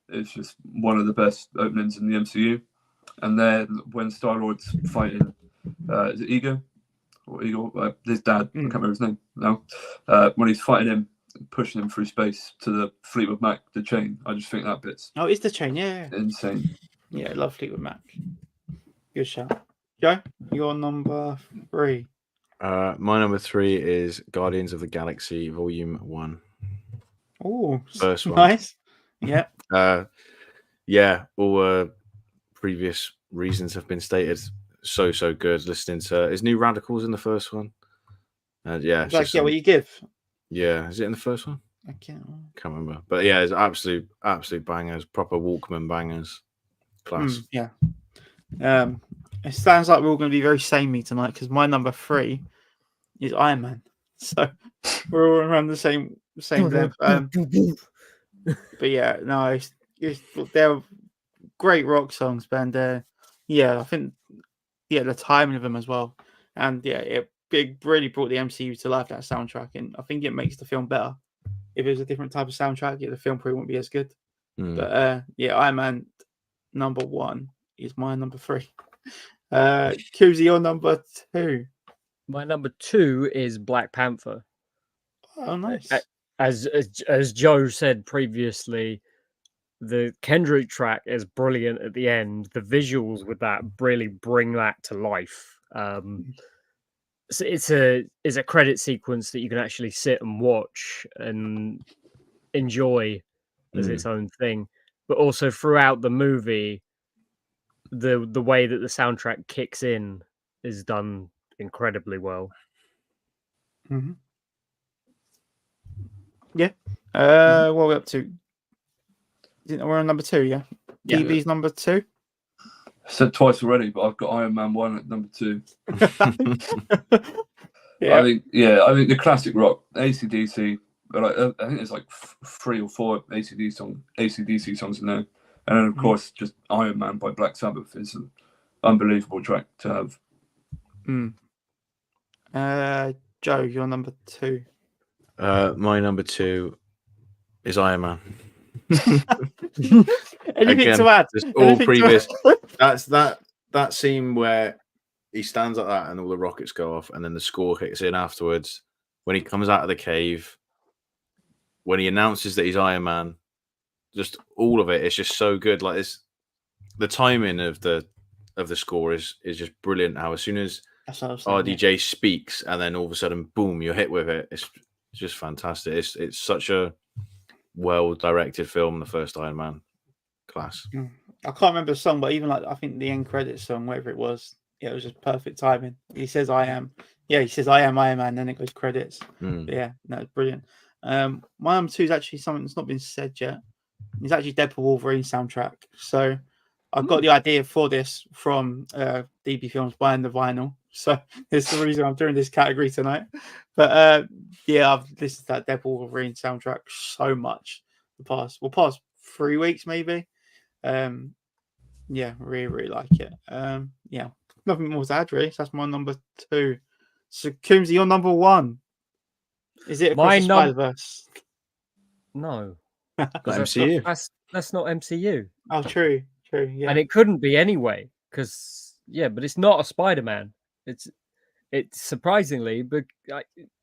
is just one of the best openings in the MCU. And then when Star-Lord's fighting, is it Ego? Or Eagle? His dad, I can't remember his name now. When he's fighting him, pushing him through space to the Fleetwood Mac, the chain. I just think that bit's it's the chain, yeah. insane. Yeah, I love Fleetwood Mac. Good shout. Joe, you're number 3. My number 3 is Guardians of the Galaxy Volume 1. Oh, First one. nice. Yeah. Yeah, all previous reasons have been stated. So good. Listening to his New Radicals in the first one. Yeah, it's Like, just yeah, what you give? yeah. Is it in the first one? I can't. Can't remember. But yeah, it's absolute bangers. Proper Walkman bangers. Class. Yeah. It sounds like we're all going to be very samey tonight because my number 3 is Iron Man. So we're all around the same level. But yeah, no, they're great rock songs, and yeah, I think the timing of them as well, and yeah, it really brought the MCU to life, that soundtrack, and I think it makes the film better. If it was a different type of soundtrack, the film probably wouldn't be as good. But yeah, Iron Man number 1 is my number 3. Coombzy, your number 2. My number 2 is Black Panther. Oh, nice. As Joe said previously, the Kendrick track is brilliant at the end. The visuals with that really bring that to life. So it's a credit sequence that you can actually sit and watch and enjoy as its own thing. But also throughout the movie, the way that the soundtrack kicks in is done incredibly well. Mm-hmm. Yeah. What are we up to? We're on number 2, yeah? Yeah. DB's number 2? Said twice already, but I've got Iron Man 1 at number 2. Yeah. I think the classic rock, AC/DC. But I think there's like 3 or 4 AC/DC songs in there, and then of course just Iron Man by Black Sabbath is an unbelievable track to have. Joe, your number 2. My number 2 is Iron Man. Anything to add? Just all previous. That's that scene where he stands like that and all the rockets go off, and then the score kicks in afterwards. When he comes out of the cave, when he announces that he's Iron Man, just all of it is just so good. Like the timing of the score is just brilliant. How as soon as RDJ speaks, and then all of a sudden, boom, you're hit with it. It's just fantastic. It's such a well-directed film, the first Iron Man. Class. I can't remember the song, but even like I think the end credits song, whatever it was, it was just perfect timing. He says I am Iron Man, then it goes credits. Yeah, no, it's brilliant. My number 2 is actually something that's not been said yet. It's actually Deadpool Wolverine soundtrack. So I got the idea for this from DBFILMS buying the vinyl. So it's the reason I'm doing this category tonight. But yeah, I've listened to that Deadpool Wolverine soundtrack so much the past 3 weeks maybe. Yeah, really like it. Yeah, nothing more to add really. So that's my number 2. So Coombzy, your number 1. Is it across the Spider-Verse? No. MCU. That's not MCU. Oh, true, yeah. And it couldn't be anyway, because but it's not a Spider-Man. It's surprisingly, but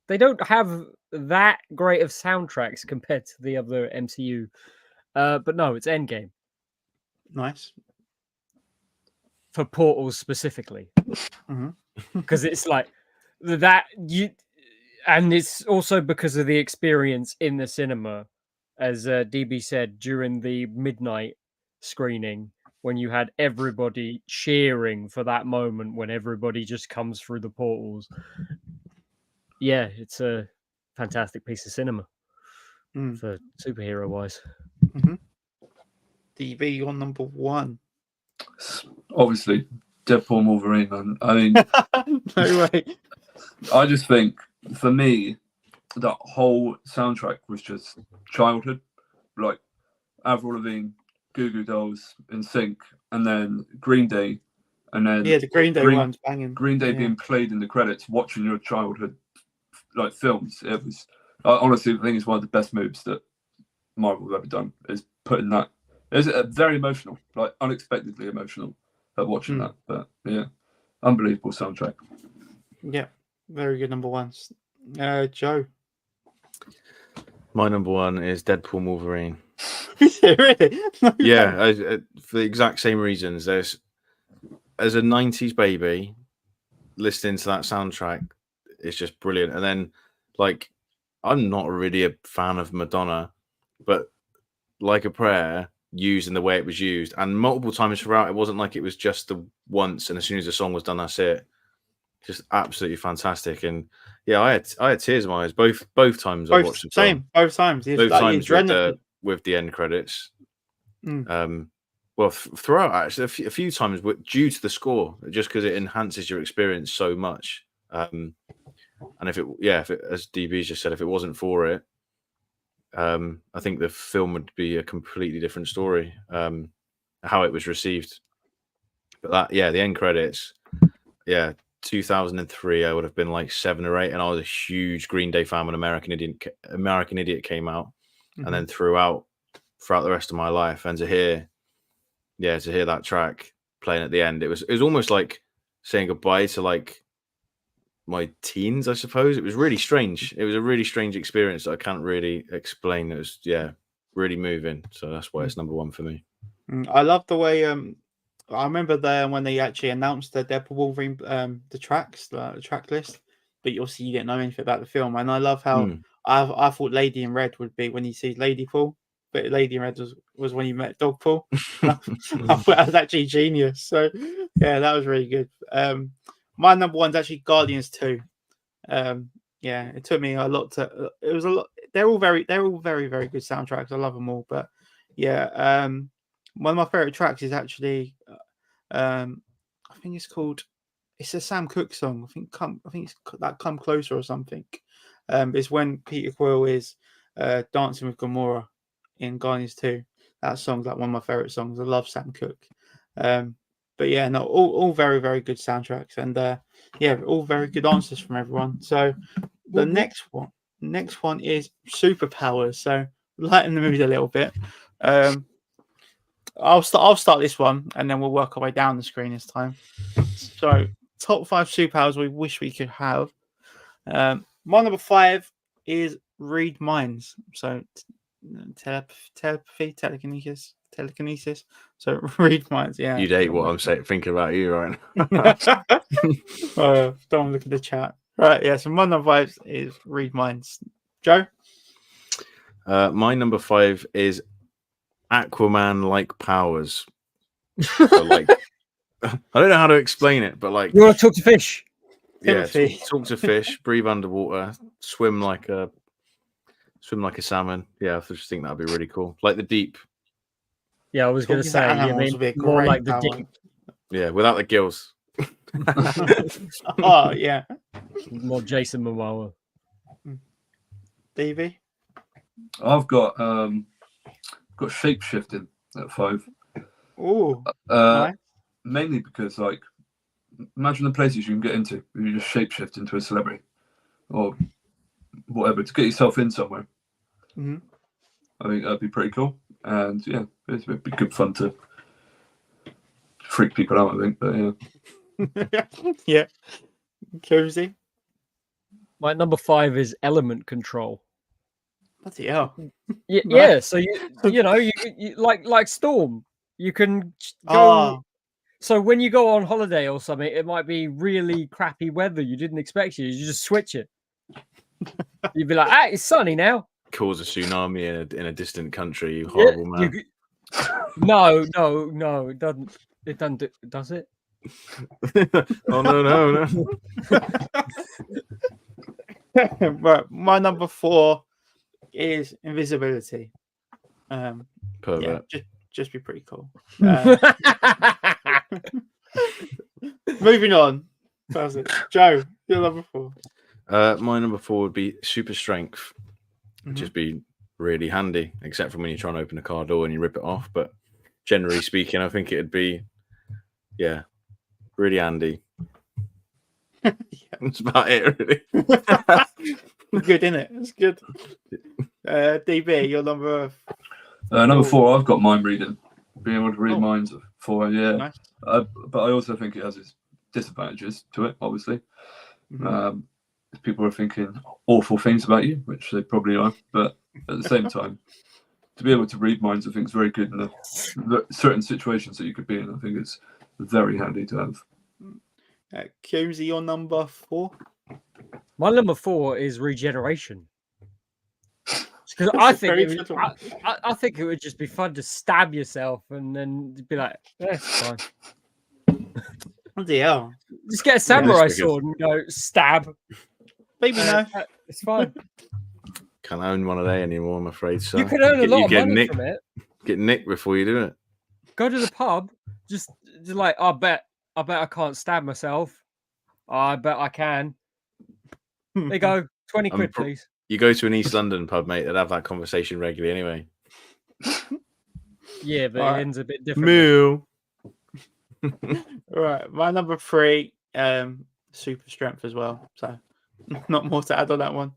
they don't have that great of soundtracks compared to the other MCU. But no, it's Endgame. Nice. For Portals specifically. Because it's like that and it's also because of the experience in the cinema, as DB said, during the midnight screening, when you had everybody cheering for that moment when everybody just comes through the portals. Yeah, it's a fantastic piece of cinema for superhero wise. DB, your number 1. Obviously, Deadpool Wolverine, man. I mean, no way. I just think for me, that whole soundtrack was just childhood. Like Avril Lavigne, Goo Goo Dolls, In Sync, and then Green Day, and then the Green Day one's banging. Green Day being played in the credits, watching your childhood like films. It was honestly, I think it's one of the best moves that Marvel have ever done. Is putting that. It's very emotional, like unexpectedly emotional, watching that. But yeah, unbelievable soundtrack. Yeah, very good number 1s. Joe. My number 1 is Deadpool Wolverine. Really? Yeah, for the exact same reasons. As a 90s baby, listening to that soundtrack, it's just brilliant. And then, like, I'm not really a fan of Madonna, but Like a Prayer, used in the way it was used, and multiple times throughout, it wasn't like it was just the once, and as soon as the song was done, that's it. Just absolutely fantastic. And yeah, I had tears in my eyes both times I watched the film. Both times. Both Like, times adrenaline. with the end credits. Mm. Well, throughout actually a few times, due to the score, just because it enhances your experience so much. And if it, as DB just said, if it wasn't for it, I think the film would be a completely different story. How it was received, but the end credits, 2003, I would have been like 7 or 8, and I was a huge Green Day fan when American Idiot came out, and then throughout the rest of my life, and to hear that track playing at the end, it was almost like saying goodbye to like my teens, I suppose. It was really strange. It was a really strange experience that I can't really explain. It was really moving. So that's why it's number 1 for me. I love the way I remember when they actually announced the Deadpool Wolverine the tracks, the track list, but obviously you didn't know anything about the film. And I love how I thought Lady in Red would be when you see Lady Paul, but Lady in Red was when you met Dog Paul. I thought that was actually genius. So yeah, that was really good. My number 1's actually Guardians 2. It took me a lot to. It was a lot. They're all very, very good soundtracks. I love them all. But yeah, one of my favorite tracks is actually, I think it's a Sam Cooke song. I think it's that "Come Closer" or something. It's when Peter Quill is dancing with Gamora in Guardians 2. That song's like one of my favorite songs. I love Sam Cooke. But yeah, no, all very, very good soundtracks, and all very good answers from everyone. So the next one is superpowers. So lighten the mood a little bit. I'll start this one, and then we'll work our way down the screen this time. So top 5 superpowers we wish we could have. My number 5 is read minds. So telepathy, telekinesis. So read minds. Yeah, You'd hate what I'm saying, thinking about you right now. Don't look at the chat. Right, yeah. So my number 5 is read minds. Joe? My number 5 is Aquaman-like powers. So, like, I don't know how to explain it, but like, you want to talk to fish? Yeah, talk to fish, breathe underwater, swim like a salmon. Yeah, I just think that'd be really cool. Like the deep. Yeah, I was going to say, I mean, more like the deep. Yeah, without the gills. Oh yeah, more Jason Momoa. Davey? I've got shape shifting at 5. Oh, mainly because, like, imagine the places you can get into if you just shape shift into a celebrity or whatever to get yourself in somewhere. I think that'd be pretty cool, and yeah, it'd be good fun to freak people out, I think. But yeah. Yeah. Coombzy? My number 5 is element control. Bloody hell. Yeah, yeah. So you know, you like Storm, you can go. So when you go on holiday or something, it might be really crappy weather you didn't expect. You just switch it. You'd be like, it's sunny now. Cause a tsunami in a distant country, you horrible man. No, it doesn't. It doesn't. Does it? Oh no. Right, my number 4 is invisibility. Pervert. Yeah, just be pretty cool. Moving on. Joe, your number 4. My number 4 would be super strength. Just be really handy, except for when you're trying to open a car door and you rip it off. But generally speaking, I think it'd be, really handy. That's about it, really. Good, isn't it? It's good. DB, your number. Number 4, I've got mind reading. Being able to read minds of 4, yeah. Nice. But I also think it has its disadvantages to it, obviously. People are thinking awful things about you, which they probably are. But at the same time, to be able to read minds, I think is very good in the certain situations that you could be in. I think it's very handy to have. Coombzy, your number 4? My number 4 is regeneration. Because I think Very it good would, one. I think it would just be fun to stab yourself and then be like, "That's fine." Bloody hell. Just get a Yeah, samurai just because- sword and go stab. Baby, no. It's fine. Can't own one of they anymore, I'm afraid. So You can earn a lot of money nicked, from it. get nicked before you do it. Go to the pub. Just like, I bet I can't stab myself. I bet I can. There you go. 20 quid, please. You go to an East London pub, mate, they'd have that conversation regularly anyway. Yeah, but Alright. it ends a bit different. Right, my number 3, super strength as well. So not more to add on that one.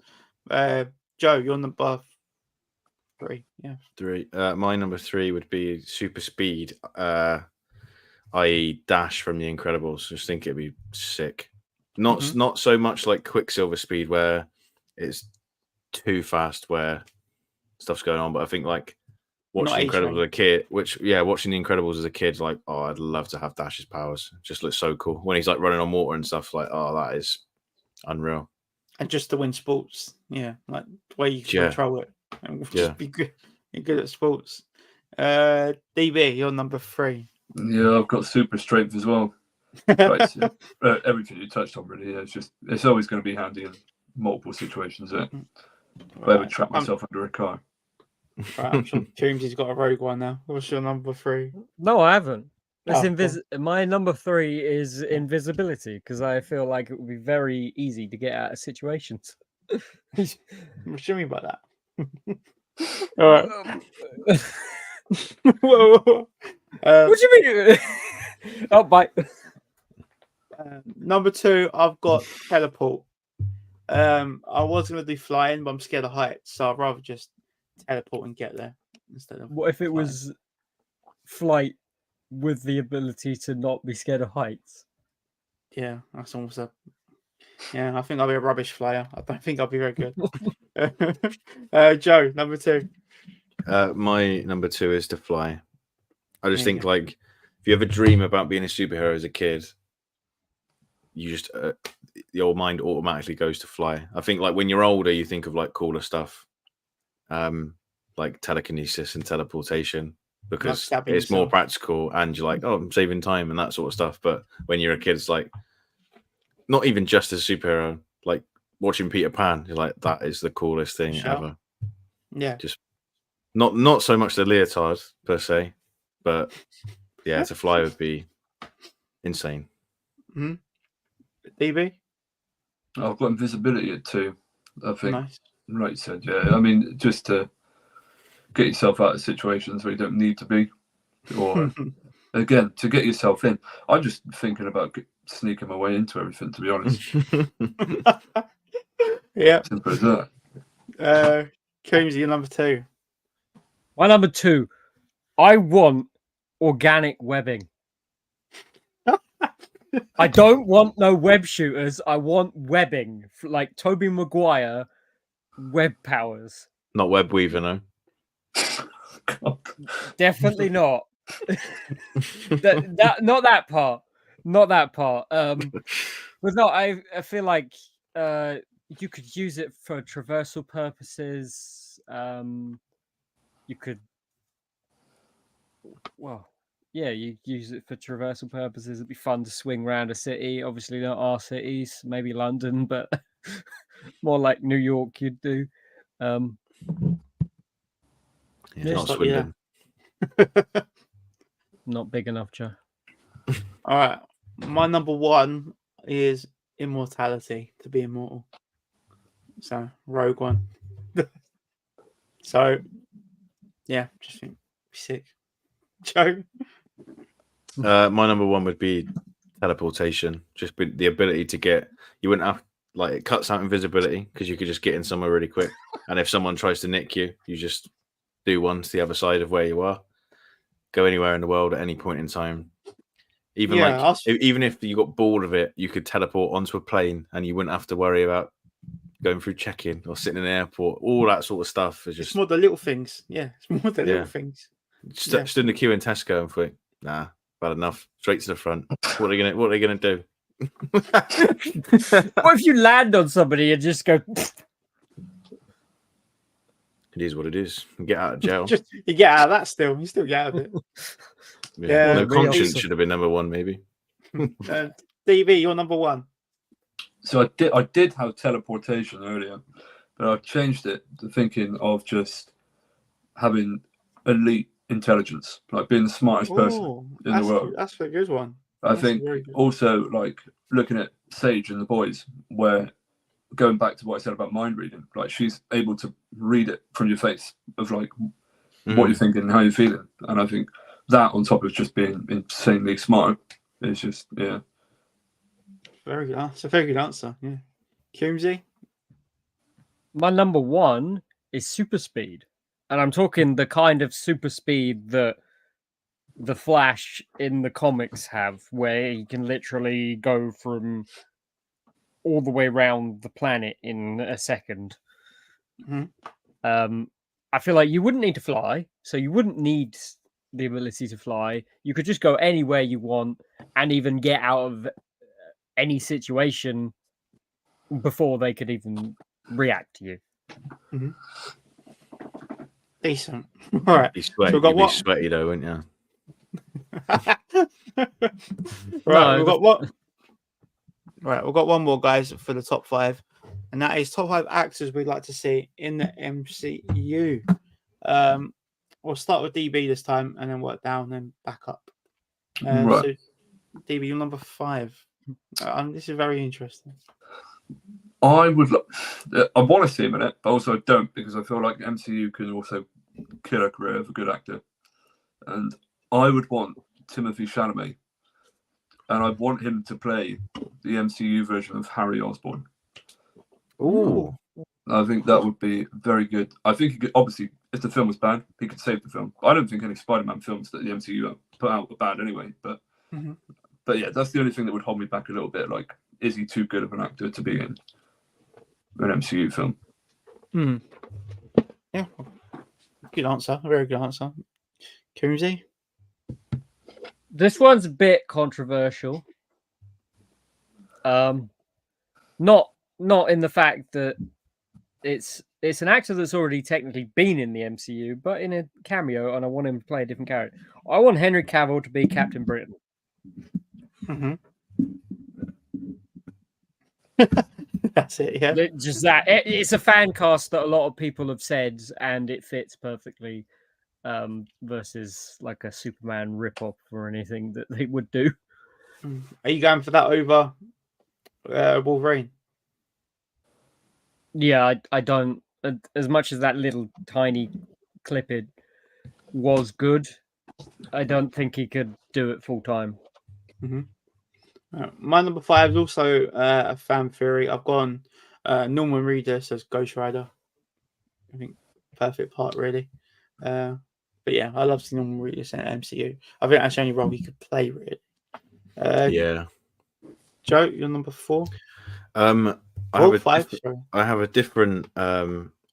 Joe, you're number 3. Yeah. 3. My number 3 would be super speed, i.e. Dash from The Incredibles. Just think it'd be sick. Not so much like Quicksilver speed where it's too fast where stuff's going on, but I think like watching The Incredibles as a kid, watching The Incredibles as a kid, like, oh, I'd love to have Dash's powers. It just looks so cool when he's like running on water and stuff. Like, oh, that is unreal. And just to win sports, like the way you can control it, and just be good. You're good at sports. DB, you're number 3. Yeah, I've got super strength as well. Right, everything you touched on, really. Yeah, it's always going to be handy in multiple situations. If I ever trap myself under a car. Right, I'm sure Coombsy's got a rogue one now. What's your number 3? No, I haven't. It's Oh, My number 3 is invisibility because I feel like it would be very easy to get out of situations. What do you mean by that? All right. Whoa. What do you mean? Oh, bye. Number 2, I've got teleport. I was going to do flying, but I'm scared of heights, so I'd rather just teleport and get there instead of. What if it flying. was flight with the ability to not be scared of heights? Yeah, that's almost a. Yeah, I think I'll be a rubbish flyer. I don't think I'll be very good. Joe, number 2. My number 2 is to fly. I just think Yeah. like if you ever dream about being a superhero as a kid, you just your mind automatically goes to fly. I think like when you're older, you think of like cooler stuff, like telekinesis and teleportation because stabbing it's more yourself. practical and you're like, oh, I'm saving time and that sort of stuff. But when you're a kid, it's like not even just as a superhero, like watching Peter Pan, you're like, that is the coolest thing Sure. ever. Yeah. Just not so much the leotard per se, but yeah, to fly would be insane. DB? I've got invisibility at 2. I think, Nice. like you said, yeah. I mean, just to get yourself out of situations where you don't need to be, or again, to get yourself in. I'm just thinking about sneaking my way into everything, to be honest. Yeah. Simple as that. Coombsy, you're number 2. My number 2, I want organic webbing. I don't want no web shooters. I want webbing, like Tobey Maguire web powers. Not web weaver, no. Definitely not. Not that part. Not that part. But no, I feel like you could use it for traversal purposes. You could, well, yeah, you use it for traversal purposes. It'd be fun to swing around a city. Obviously, not our cities, maybe London, but more like New York. You'd do. Yeah, Yeah, not it's like, Swindon. Not big enough, Joe. All right. My number 1 is immortality, to be immortal. So, rogue one. So, yeah, just think sick. Joe? My number 1 would be teleportation. Just the ability to get. You wouldn't have like it cuts out invisibility because you could just get in somewhere really quick. And if someone tries to nick you, you just do one to the other side of where you are. Go anywhere in the world at any point in time. Even even if you got bored of it, you could teleport onto a plane and you wouldn't have to worry about going through check-in or sitting in an airport. All that sort of stuff is just It's more the little things. Yeah, it's more the little things. stood in the queue in Tesco and thought, nah, bad enough. Straight to the front. What are they gonna do? What if you land on somebody and just go? It is what it is. Get out of jail. Just you get out of that still. You still get out of it. Yeah. No really conscience awesome. should have been number one, maybe. DB, you're number one. So I did have teleportation earlier, but I've changed it to thinking of just having elite intelligence, like being the smartest person Ooh, in the world. That's a good one. I That's think very good. also like looking at Sage and the boys, where going back to what I said about mind reading, like she's able to read it from your face of like what you're thinking and how you're feeling. And I think that on top of just being insanely smart is just, yeah. Very good. That's a very good answer. Yeah. Coombzy? My number one is super speed, and I'm talking the kind of super speed that the Flash in the comics have, where he can literally go from all the way around the planet in a second. I feel like you wouldn't need to fly, so you wouldn't need the ability to fly. You could just go anywhere you want and even get out of any situation before they could even react to you. Decent. All right. Be sweaty, So we've got you'd be what? sweaty though, wouldn't you? Right, No, we've got what? Right, we've got one more, guys, for the top five, and that is top five actors we'd like to see in the MCU. We'll start with DB this time, and then work down and back up. Right. So, DB, you're number five. This is very interesting. I would I want to see him in it, but also I don't, because I feel like MCU can also kill a career of a good actor. And I would want Timothée Chalamet, and I want him to play the MCU version of Harry Osborn. Ooh. I think that would be very good. I think he could, obviously, if the film was bad, he could save the film. I don't think any Spider-Man films that the MCU put out were bad anyway. But but yeah, that's the only thing that would hold me back a little bit. Like, is he too good of an actor to be in an MCU film? Yeah, good answer. A very good answer. Coombzy? This one's a bit controversial. Not in the fact that it's an actor that's already technically been in the MCU, but in a cameo, and I want him to play a different character. I want Henry Cavill to be Captain Britain. That's it, yeah. Just that. It's a fan cast that a lot of people have said, and it fits perfectly versus like a Superman rip-off or anything that they would do. Are you going for that over Wolverine? Yeah, I don't. As much as that little tiny clip it was good, I don't think he could do it full time. My number five is also a fan theory. I've gone Norman Reedus as Ghost Rider. I think perfect part, really. But yeah, I love seeing Norman Reedus in MCU. I think that's the only role he could play, really. Yeah. Joe, you're number four. I have a different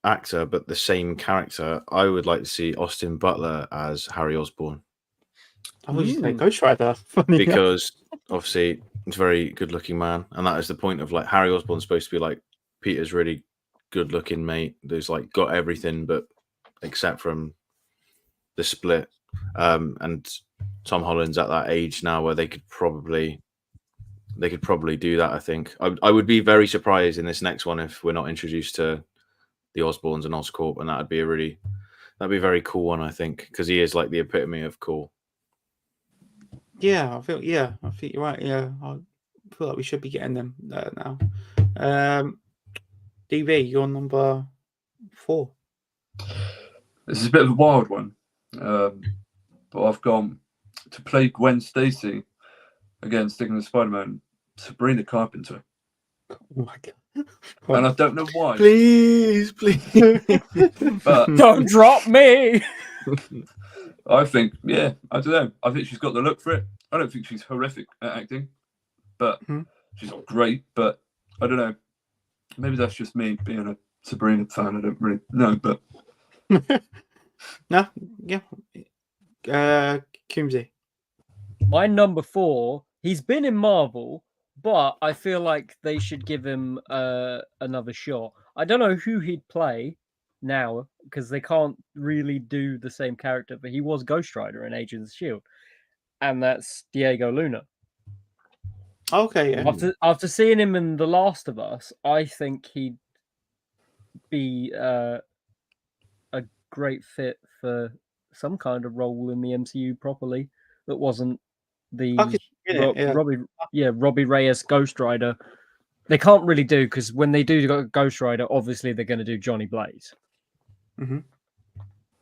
actor, but the same character. I would like to see Austin Butler as Harry Osborn. I would just say Ghost Rider. Funny Because obviously he's a very good-looking man, and that is the point of like Harry Osborn's supposed to be like Peter's really good-looking mate. There's like got everything, but except from the split. And Tom Holland's at that age now where they could probably do that. I think I would be very surprised in this next one if we're not introduced to the Osborns and Oscorp, and that'd be a very cool one, I think, because he is like the epitome of cool. Yeah, I think you're right. Yeah, I feel like we should be getting them now. DB, you're number four. This is a bit of a wild one, but I've gone to play Gwen Stacy, again sticking with Spider-Man, Sabrina Carpenter. Oh my god! And I don't know why. Please. But Don't drop me. I think, yeah, I don't know. I think she's got the look for it. I don't think she's horrific at acting, but she's not great. But I don't know. Maybe that's just me being a Sabrina fan. I don't really know, but No, yeah. Coombzy. My number four, he's been in Marvel, but I feel like they should give him another shot. I don't know who he'd play now because they can't really do the same character, but he was Ghost Rider in Agents of Shield, and that's Diego Luna. Okay, yeah. After seeing him in The Last of Us, I think he'd be a great fit for some kind of role in the MCU properly that wasn't the I could see it, yeah. Robbie Reyes Ghost Rider. They can't really do because when they do Ghost Rider, obviously they're going to do Johnny Blaze.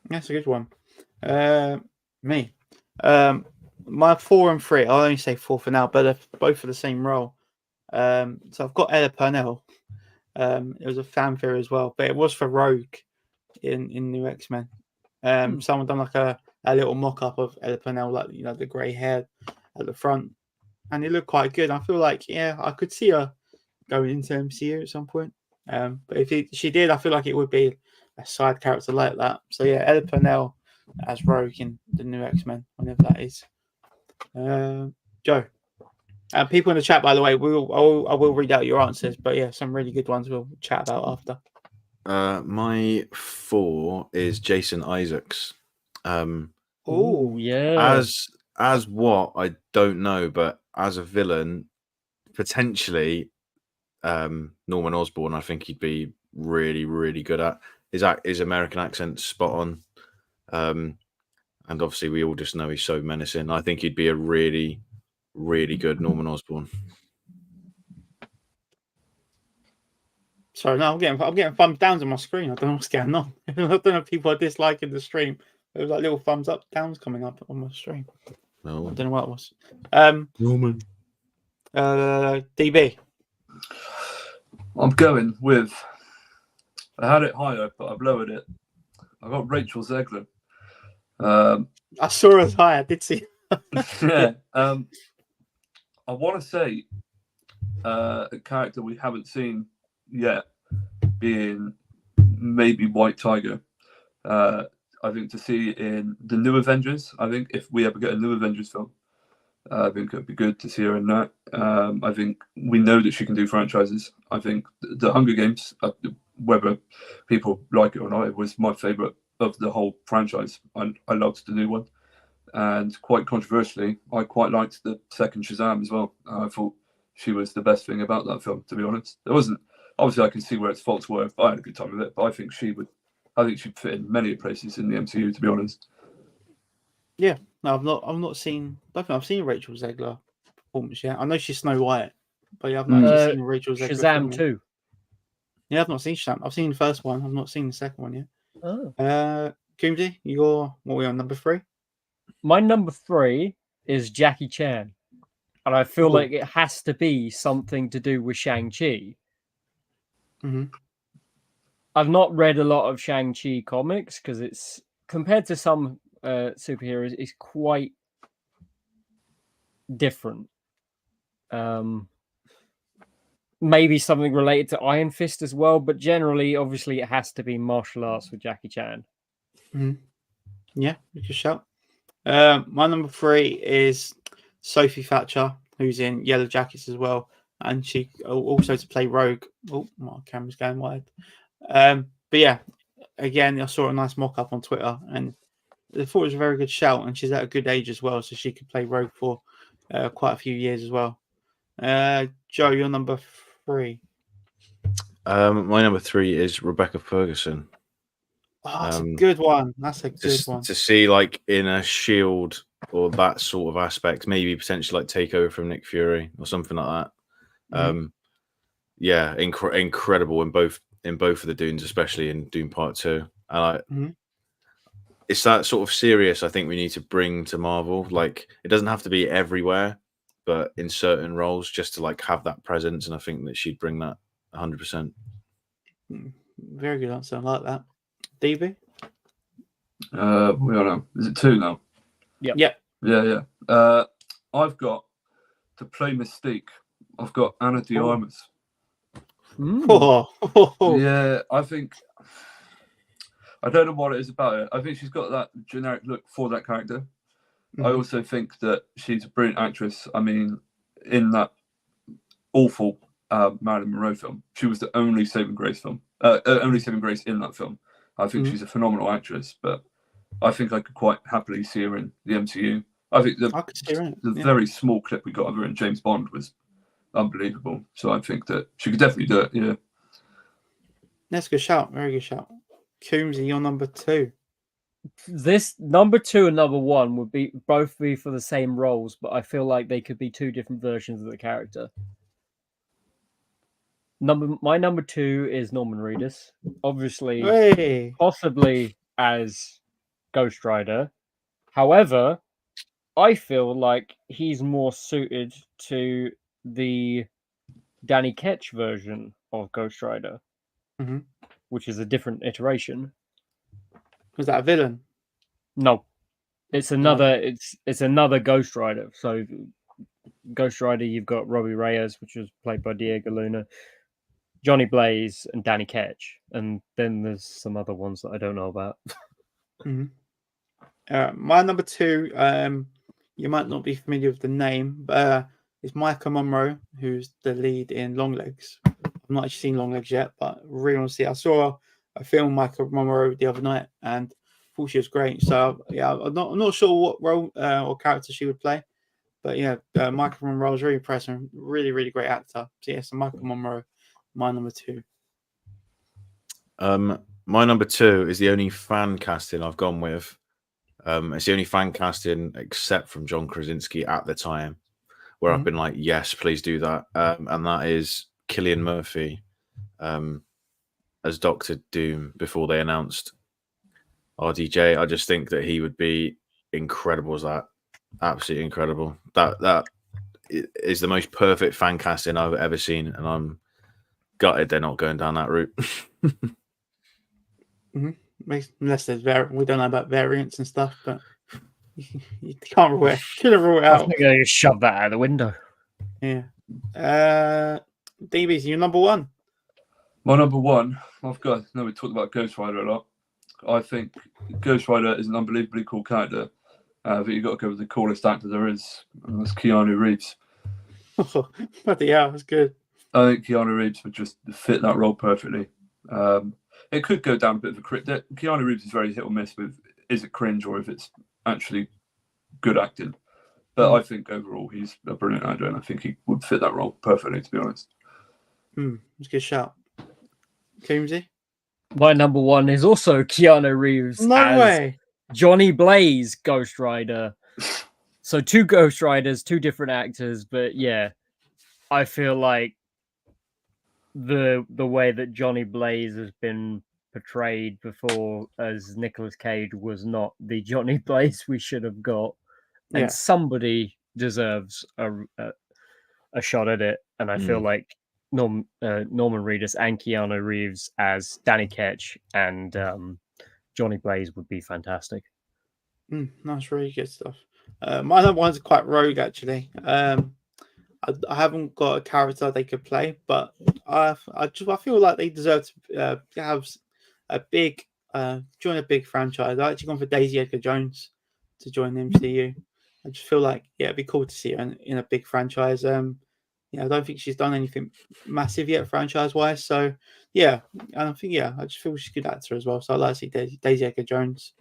That's a good one. Me. My 4 and 3. I'll only say 4 for now, but they're both for the same role. So I've got Ella Purnell. It was a fanfare as well, but it was for Rogue in New X-Men. Someone done like a little mock-up of Ella Purnell, like the grey hair at the front, and it looked quite good. I feel like I could see her going into MCU at some point. But if she did, I feel like it would be a side character like that. So yeah, Ella Purnell as Rogue in the New X-Men, whenever that is. Joe. People in the chat, by the way, I will read out your answers, but yeah, some really good ones we'll chat about after. My 4 is Jason Isaacs. Oh yeah. As what I don't know, but as a villain, potentially Norman Osborn, I think he'd be really, really good at. His American accent spot on. And obviously we all just know he's so menacing. I think he'd be a really, really good Norman Osborn. Sorry, no, I'm getting thumbs downs on my screen. I don't know what's going on. I don't know if people are disliking the stream. There was like little thumbs up, downs coming up on my stream. No. I don't know what it was. Norman. DB. I'm going with. I had it higher, but I've lowered it. I got Rachel Zegler. I saw her high. I did see. Yeah. I want to say a character we haven't seen yet being maybe White Tiger. I think to see in the new Avengers. I think if we ever get a new Avengers film, I think it'd be good to see her in that. I think we know that she can do franchises. I think the Hunger Games, whether people like it or not, it was my favourite of the whole franchise. I loved the new one. And quite controversially, I quite liked the second Shazam as well. I thought she was the best thing about that film, to be honest. There wasn't, obviously I can see where its faults were. I had a good time with it, but I think she'd fit in many places in the MCU, to be honest. Yeah, no, I've not seen. I don't think I've seen Rachel Zegler performance yet. I know she's Snow White, but yeah, I've not actually seen Rachel Zegler. Shazam 2. Yeah, I've not seen Shazam. I've seen the first one. I've not seen the second one yet. Oh. Coombzy, what are we on, number 3? My number 3 is Jackie Chan. And I feel like it has to be something to do with Shang-Chi. Mm-hmm. I've not read a lot of Shang-Chi comics because it's, compared to some superheroes, it's quite different. Maybe something related to Iron Fist as well, but generally, obviously, it has to be martial arts with Jackie Chan. Mm-hmm. Yeah, we can shout. My number 3 is Sophie Thatcher, who's in Yellow Jackets as well, and she also to play Rogue. Oh, my camera's going wide. But yeah, again, I saw a nice mock-up on Twitter, and I thought it was a very good shout, and she's at a good age as well, so she could play Rogue for quite a few years as well. Joe, your number 3. My number 3 is Rebecca Ferguson. Oh, that's a good one. That's a good one. To see like in a Shield or that sort of aspect, maybe potentially like take over from Nick Fury or something like that. Mm-hmm. Yeah, incredible in both of the Dunes, especially in Dune Part 2. And it's that sort of serious I think we need to bring to Marvel. Like it doesn't have to be everywhere, but in certain roles, just to like have that presence. And I think that she'd bring that 100%. Very good answer. I like that. DB? We are now. Is it 2 now? Yep. Yeah. I've got to play Mystique. I've got Anna de Armas. Yeah, I think. I don't know what it is about it. I think she's got that generic look for that character. I also think that she's a brilliant actress. I mean, in that awful Marilyn Monroe film. She was the only saving grace film, only saving grace in that film. I think she's a phenomenal actress, but I think I could quite happily see her in the MCU. I think I could see her in it, the very small clip we got of her in James Bond was unbelievable. So I think that she could definitely do it. Yeah. That's a good shout. Very good shout. Coombsy, you're number 2. This number 2 and number 1 would be both be for the same roles, but I feel like they could be 2 different versions of the character. My number 2 is Norman Reedus, obviously, Hey. possibly as Ghost Rider. However, I feel like he's more suited to the Danny Ketch version of Ghost Rider, which is a different iteration. Was that a villain? No, it's another. It's another Ghost Rider. So, Ghost Rider, you've got Robbie Reyes, which was played by Diego Luna, Johnny Blaze, and Danny Ketch, and then there's some other ones that I don't know about. My number 2. You might not be familiar with the name, but it's Micah Monroe, who's the lead in Longlegs. I've not actually seen Longlegs yet, but really want to see it. I saw a film Micah Monroe the other night and thought she was great. So yeah, I'm not sure what role or character she would play, but yeah, Micah Monroe was really impressive, really really great actor. So yeah, so Micah Monroe, my number 2. My number 2 is the only fan casting I've gone with. It's the only fan casting except from John Krasinski at the time, where I've been like, yes, please do that. And that is Cillian Murphy as Doctor Doom before they announced RDJ. I just think that he would be incredible as that. Absolutely incredible. That is the most perfect fan casting I've ever seen, and I'm gutted they're not going down that route. Unless there's we don't know about variants and stuff, but you can't rule it out. I think I just shove that out the window. Yeah. DB's your number 1. My number 1, I've got. No, we talked about Ghost Rider a lot. I think Ghost Rider is an unbelievably cool character. But you've got to go with the coolest actor there is, and that's Keanu Reeves. Oh, bloody hell, that's good. I think Keanu Reeves would just fit that role perfectly. It could go down a bit of a cringe. Keanu Reeves is very hit or miss with is it cringe or if it's actually good acting. But I think overall he's a brilliant actor, and I think he would fit that role perfectly, to be honest. It's a good shout. Coombsy? My number 1 is also Keanu Reeves. No way. Johnny Blaze, Ghost Rider. So 2 Ghost Riders, 2 different actors, but yeah, I feel like the way that Johnny Blaze has been portrayed before as Nicolas Cage was not the Johnny Blaze we should have got, and somebody deserves a shot at it. And I feel like Norman Reedus and Keanu Reeves as Danny Ketch and Johnny Blaze would be fantastic. That's really good stuff. My other one's quite rogue, actually. I haven't got a character they could play, but I feel like they deserve to have a big join a big franchise. I actually gone for Daisy Edgar Jones to join the MCU. I just feel like it'd be cool to see her in a big franchise. I don't think she's done anything massive yet franchise wise. So yeah, and I think I just feel she's a good actor as well. So I'd like to see Daisy Edgar Jones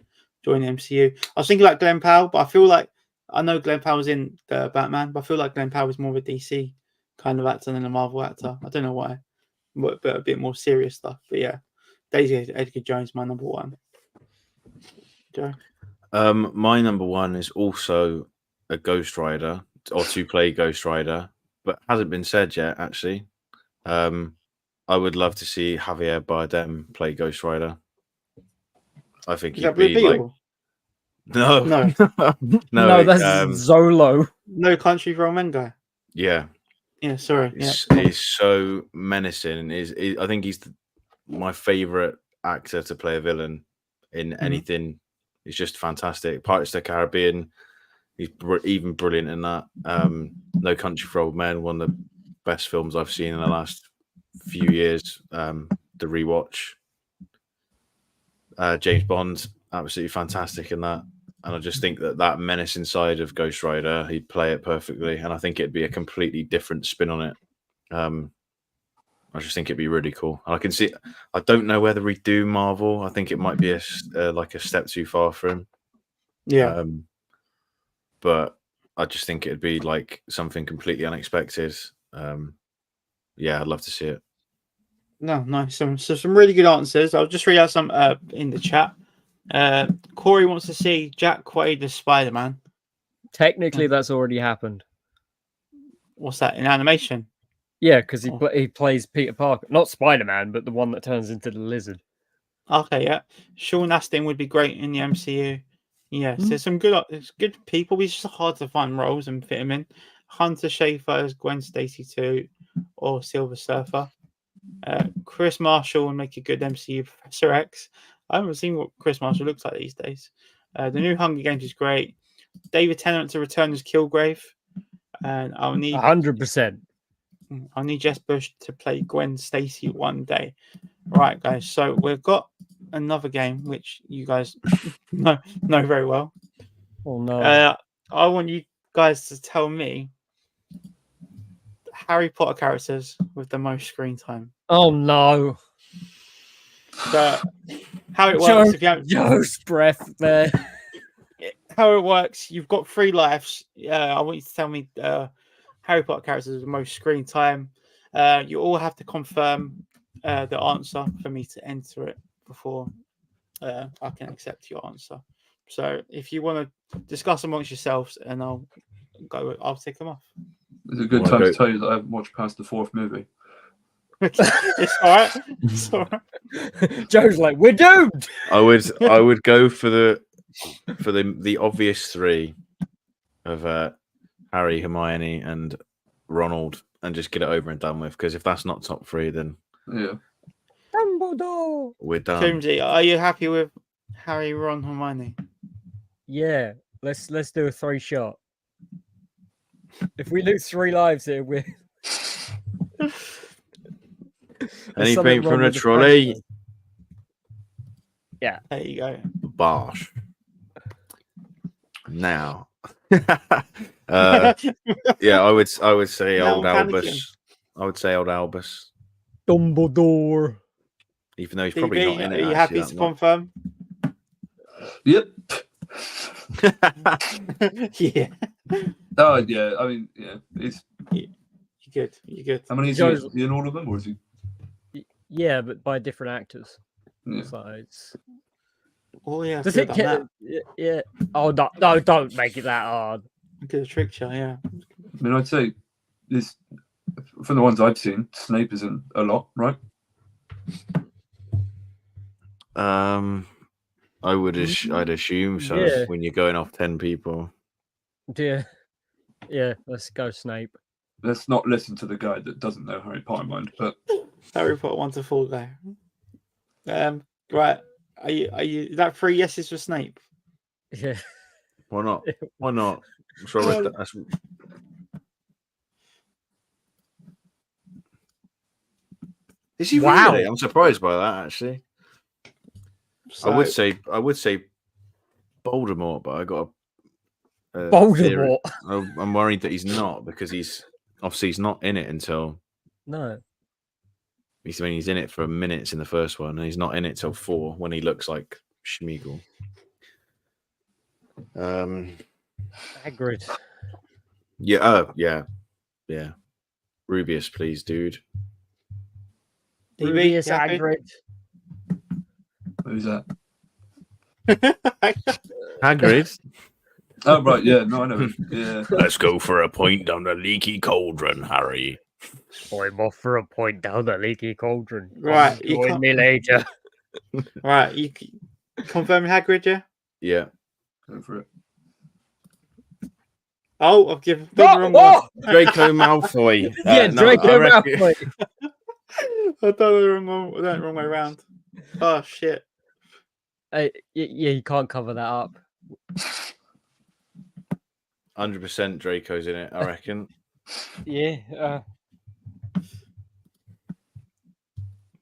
join the MCU. I was thinking like Glenn Powell, but I feel like I know Glenn Powell was in the Batman, but I feel like Glenn Powell is more of a DC kind of actor than a Marvel actor. I don't know why, but a bit more serious stuff. But yeah, Daisy Edgar Jones, my number 1. Joe? My number 1 is also a Ghost Rider, or to play Ghost Rider, but hasn't been said yet, actually. I would love to see Javier Bardem play Ghost Rider. I think he'd be like... No, no, that's Zolo. No Country for Old Men guy. Yeah, sorry. He's so menacing. I think he's my favorite actor to play a villain in anything. He's just fantastic. Pirates of the Caribbean. He's even brilliant in that. No Country for Old Men, one of the best films I've seen in the last few years. The rewatch. James Bond, absolutely fantastic in that. And I just think that menacing side of Ghost Rider, he'd play it perfectly. And I think it'd be a completely different spin on it. I just think it'd be really cool. I can see. I don't know whether we do Marvel. I think it might be like a step too far for him. Yeah. But I just think it'd be like something completely unexpected. Yeah, I'd love to see it. No, nice. So some really good answers. I'll just read out some in the chat. Corey wants to see Jack Quaid as Spider-Man. Technically, that's already happened. What's that in animation? Yeah, because he plays Peter Parker, not Spider-Man, but the one that turns into the lizard. Okay, yeah. Sean Astin would be great in the MCU. Yes, there's some good people. It's just hard to find roles and fit them in. Hunter Schafer as Gwen Stacy 2 or Silver Surfer. Chris Marshall would make a good MCU Professor X. I haven't seen what Chris Marshall looks like these days. The new Hunger Games is great. David Tennant to return as Kilgrave. And I'll need 100%. I need Jess Bush to play Gwen Stacy one day. Right, guys. So we've got another game which you guys know very well. Oh no! I want you guys to tell me Harry Potter characters with the most screen time. Oh no! So how it works? Joe's breath there. How it works? You've got 3 lives. I want you to tell me Harry Potter characters with the most screen time. You all have to confirm the answer for me to enter it before I can accept your answer. So if you want to discuss amongst yourselves, and I'll take them off. It's a good time to tell you that I haven't watched past the 4th movie. It's all right. It's all right. Joe's like, we're doomed. I would go for the obvious 3 of Harry, Hermione, and Ronald, and just get it over and done with. Because if that's not top 3, then yeah, Dumbledore. We're done. Coombzy, are you happy with Harry, Ron, Hermione? Yeah, let's do a 3-shot. If we lose 3 lives here, we're anything from the trolley. Yeah, there you go. Bosh. Now, yeah, I would say Now old I'm Albus. I would say old Albus, Dumbledore. even though he's probably not in it. Are you happy to confirm? Yep. Yeah. Oh yeah. I mean, yeah. It's You're good. You're good. how many is he in all of them, or is he? Yeah, but by different actors. Yeah. So it's... Oh yeah. Does it get? Yeah. Oh no! Don't make it that hard. Good trick shot. Yeah. I mean, I'd say this from the ones I've seen, Snape isn't a lot, right? I'd assume so. Yeah. When you're going off 10 people. Yeah. Yeah. Let's go, Snape. Let's not listen to the guy that doesn't know Harry Potter, mind. But Harry Potter 1 to 4 guy. Right. Are you? Is that 3 yeses for Snape? Yeah. Why not? Why not? So is he Wow. really? I'm surprised by that. Actually, So, I would say Voldemort, but I got a Voldemort. I'm worried that he's not, because he's not in it until No. he's in it for minutes in the first one, and he's not in it till 4 when he looks like Schmeagol. Hagrid. Yeah. Yeah. Rubius, please, dude. DB, Rubius you happy? Hagrid. who's that? Hagrid. Oh right, yeah. No, I know. Him. Yeah. Let's go for a point down the leaky cauldron, Harry. I'm off for a point down the leaky cauldron. Right, you Join can't- me later. Right. You confirm Hagrid, yeah? Yeah. Go for it. Oh, I've given the wrong one. Draco Malfoy. Yeah, No, Draco I reckon- Malfoy. I've done the wrong way around. Oh shit. Yeah, you can't cover that up. 100% Draco's in it, I reckon. Yeah.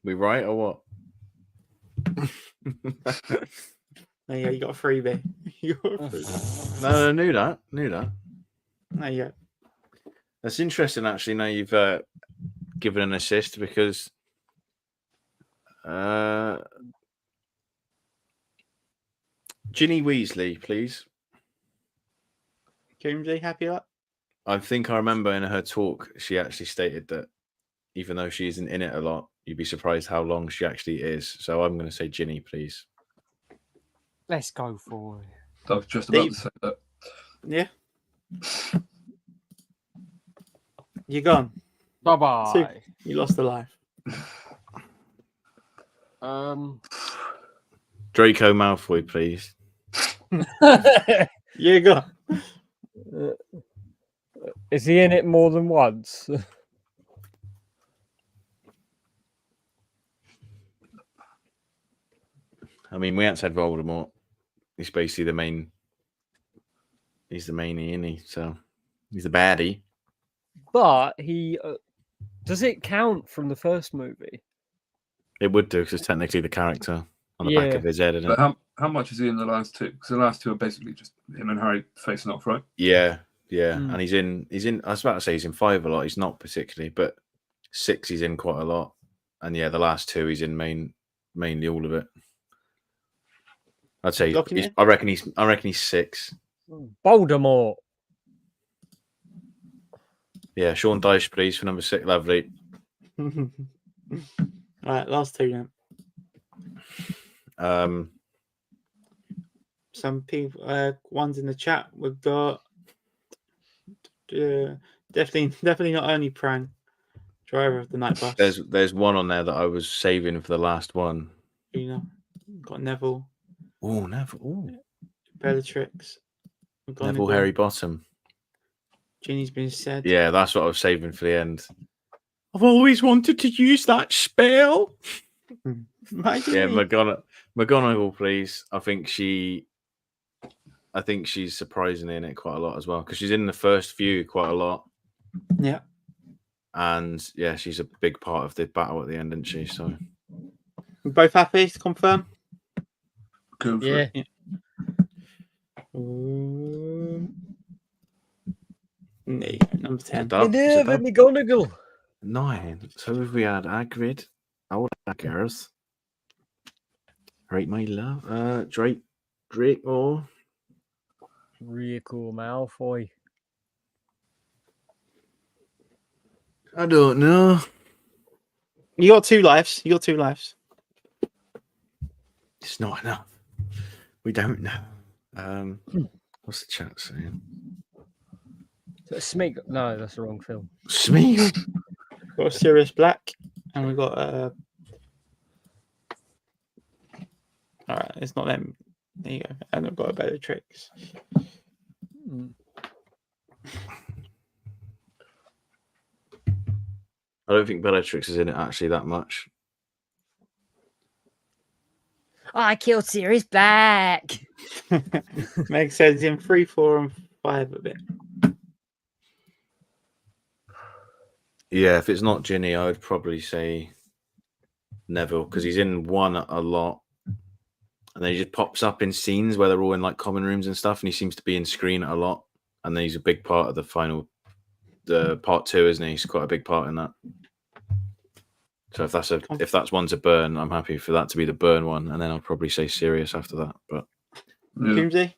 We right or what? There you go. You got a freebie. You got a freebie. No, knew that. There you go. That's interesting, actually. Now given an assist because Ginny Weasley, please. Coombzy, happy with that? I think I remember in her talk, she actually stated that even though she isn't in it a lot, you'd be surprised how long she actually is. So I'm going to say Ginny, please. Let's go for it. I was just about to say that. Yeah. You're gone. Bye bye. You lost a life. Draco Malfoy, please. You're gone. Is he in it more than once? I mean, we haven't said Voldemort. He's basically the main. He's the main, isn't he? So he's the baddie. But he does it count from the first movie? It would do because it's technically the character on the back of his head, isn't it? But how much is he in the last two? Because the last two are basically just him and Harry facing off, right? Yeah. And he's in. I was about to say he's in 5 a lot. He's not particularly, but 6 he's in quite a lot. And yeah, the last 2 he's in mainly all of it. I'd say I reckon he's 6. Voldemort. Yeah, Sean Dyche, please, for number 6. Lovely. Right, last 2 then. Some people, ones in the chat. We've got definitely not only Prang, driver of the night bus. There's one on there that I was saving for the last one. Got Neville. Oh, Neville. Ooh. Bellatrix. Neville Harry Bottom. Ginny's been said. Yeah, that's what I was saving for the end. I've always wanted to use that spell. Yeah, McGonagall, please. I think she's surprisingly in it quite a lot as well because she's in the first few quite a lot. Yeah. And yeah, she's a big part of the battle at the end, isn't she? So we're both happy to confirm. Go for Yeah. it. Number 10. McGonagall. 9. So if we had Hagrid, old Haggers, right, my love, Draco, Draco Malfoy. I don't know. You got 2 lives. It's not enough. We don't know. What's the chat saying? Smeagol. No, that's the wrong film. Smeagol. Got Sirius Black, and we got all right, it's not them. There you go. And I've got a Bellatrix. I don't think Bellatrix is in it actually that much. I killed Sirius Black. Makes sense in 3, 4, and 5 a bit. Yeah, if it's not Ginny, I would probably say Neville because he's in 1 a lot, and then he just pops up in scenes where they're all in like common rooms and stuff, and he seems to be in screen a lot, and then he's a big part of the part 2, isn't he? He's quite a big part in that. So if that's one to burn, I'm happy for that to be the burn one, and then I'll probably say Sirius after that. But Coombzy?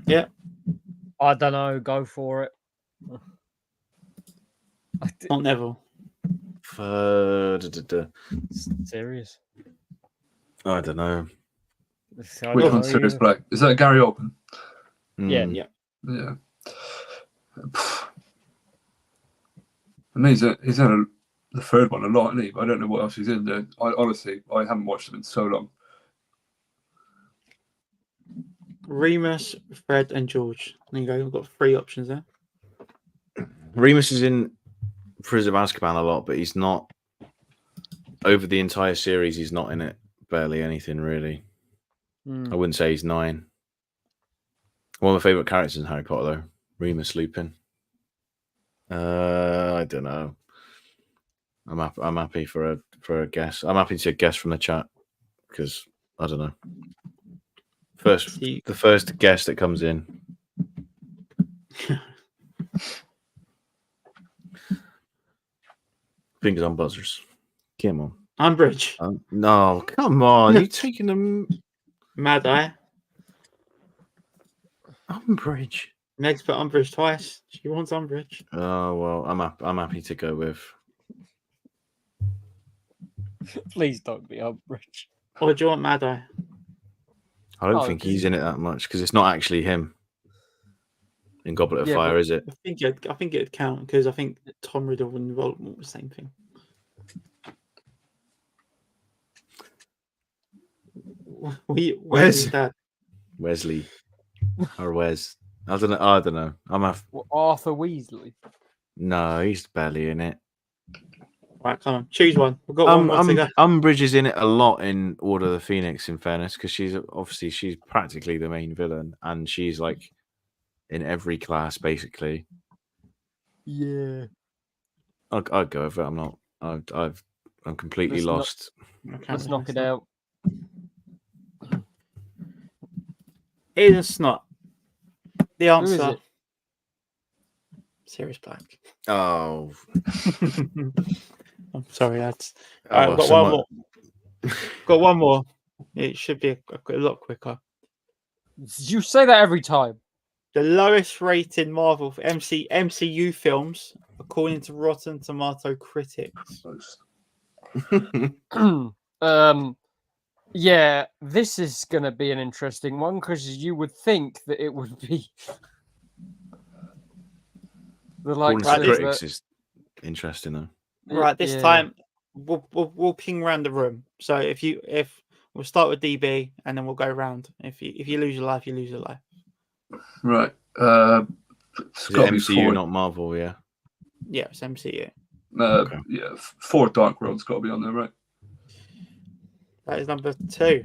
Yeah. I don't know. Go for it. Not Neville. Serious. I don't know. Which one's Sirius Black? Is that Gary Oldman? Yeah. Yeah. I mean, he's in the third one a lot, isn't he? But I don't know what else he's in there. I haven't watched him in so long. Remus, Fred, and George. There you go. We've got 3 options there. Remus is in Prisoner of Azkaban a lot, but he's not over the entire series. He's not in it barely anything really. I wouldn't say he's 9. One of my favorite characters in Harry Potter, though, Remus Lupin. I don't know. I'm happy for a guess. I'm happy to guess from the chat because I don't know. The first guess that comes in. Fingers on buzzers. Come on. Umbridge. No, come on. You taking them Mad Eye. Umbridge? Meg's put Umbridge twice. She wants Umbridge. Oh well, I'm happy to go with. Please don't be Umbridge. Or do you want Mad Eye? I don't Oh, think he's in it that much because it's not actually him in Goblet of Yeah, Fire, but- is it? I think it'd count because I think Tom Riddle and Voldemort were the same thing. Where's Dad? Wesley or Wes? I don't know. I don't know. What, Arthur Weasley. No, he's barely in it. Right, come on, choose one. We've got one more to go. Umbridge is in it a lot in Order of the Phoenix, in fairness, because she's practically the main villain, and she's like in every class basically. Yeah. I'd go with it. I'm not. I'm completely lost. Let's knock it out. Aiden Snot. The Who is answer. it? Sirius Black. Oh, I'm sorry, lads. Oh, Alright, got well, one more. Got one more. It should be a lot quicker. You say that every time. The lowest rated Marvel MCU films, according to Rotten Tomato critics. Yeah, this is going to be an interesting one because you would think that it would be the According likes to of critics the- is interesting though. Right, this yeah. time we'll ping around the room. So if we'll start with DB and then we'll go round. If you lose your life, you lose your life. Right. It's Is it got to be MCU, four. not Marvel? Yeah. Yeah, it's MCU. Okay. Yeah, 4 Dark World's got to be on there, right? That is number 2.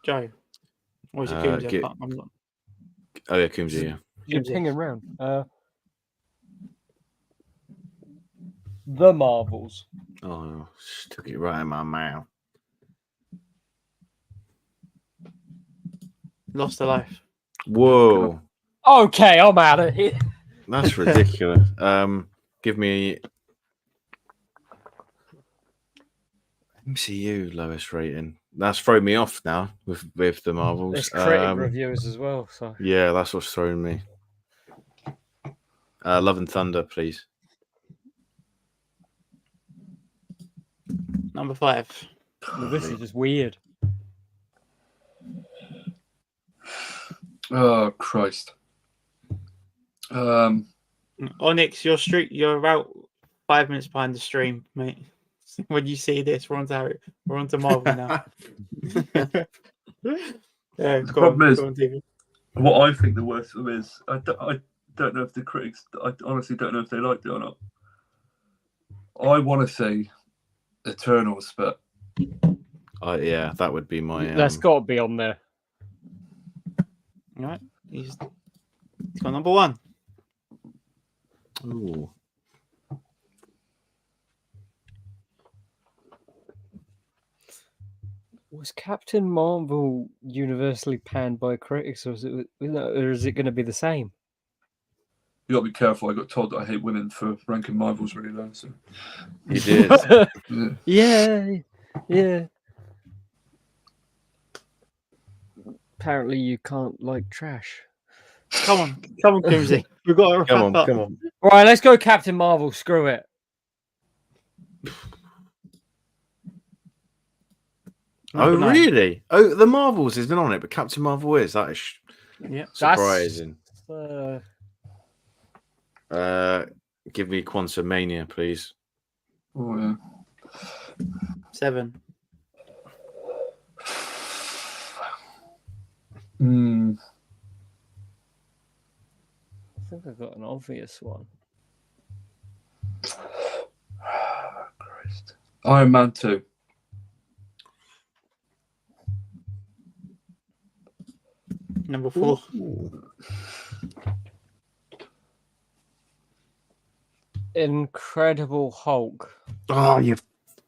Joe. Or is it Coombs? I'm not. Oh yeah, Coombzy. Yeah. You're Coombsy. pinging around. The Marvels. Oh, stuck it right in my mouth. Lost a life. Whoa, Okay, I'm out of here. that's ridiculous. Give me MCU lowest rating. That's thrown me off now with the Marvels. There's critic reviews as well. So Yeah, that's what's thrown me. Love and Thunder, please. Number 5. well, this is just weird. Oh, Christ. Onyx, you're about 5 minutes behind the stream, mate. When you see this, we're on to Marvel now. Yeah, The problem is- go on, David. What I think the worst of them is, I don't know if the critics, I honestly don't know if they liked it or not. I want to say Eternals, but Yeah, that would be my. That's got to be on there. All right, he's got number 1. Ooh. Was Captain Marvel universally panned by critics, or is it going to be the same? you got to be careful. I got told that I hate women for ranking Marvels really low. So You did. yeah. Yeah. Apparently, you can't like trash. Come on, Coombsy. We've got to wrap Come on, up. come on. All right, let's go Captain Marvel. Screw it. Oh, Number 9. really? Oh, the Marvels isn't on it, but Captain Marvel is. That is Yeah. surprising. That's, Give me Quantum Mania, please. Oh, yeah. 7. I think I've got an obvious one. Christ. Iron Man 2. Number 4. Incredible Hulk. Oh, you.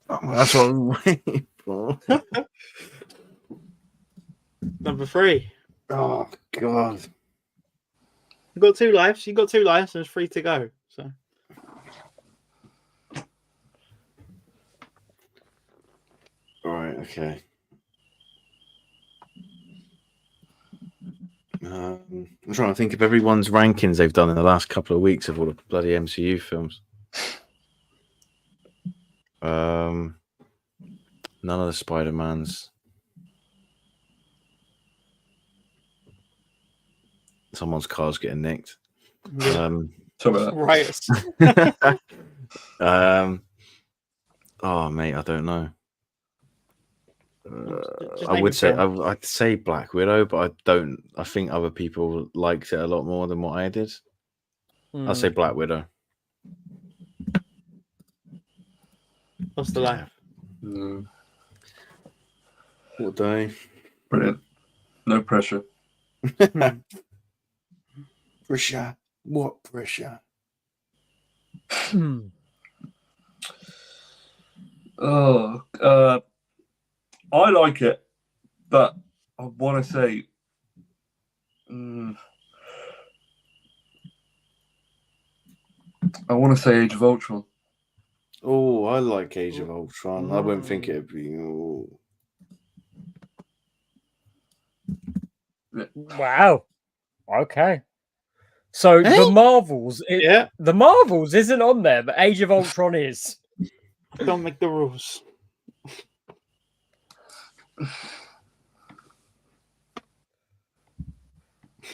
That's what I'm waiting for. Number 3. Oh God. You got 2 lives. And it's 3 to go. So Okay. I'm trying to think of everyone's rankings they've done in the last couple of weeks of all the bloody MCU films. None of the Spider-Mans. Someone's car's getting nicked. Sorry about Riots. Oh, mate, I don't know. Just I name would a say film. I'd say Black Widow, but I don't. I think other people liked it a lot more than what I did. I'll say Black Widow. What's the life? that. What day? Brilliant. No pressure. Pressure. What pressure? Oh, I like it, but I want to say, Age of Ultron. Oh, I like Age of Ultron. I wouldn't think it'd be. Oh. Wow. Okay. So the Marvels, the Marvels isn't on there, but Age of Ultron is. Don't make the rules.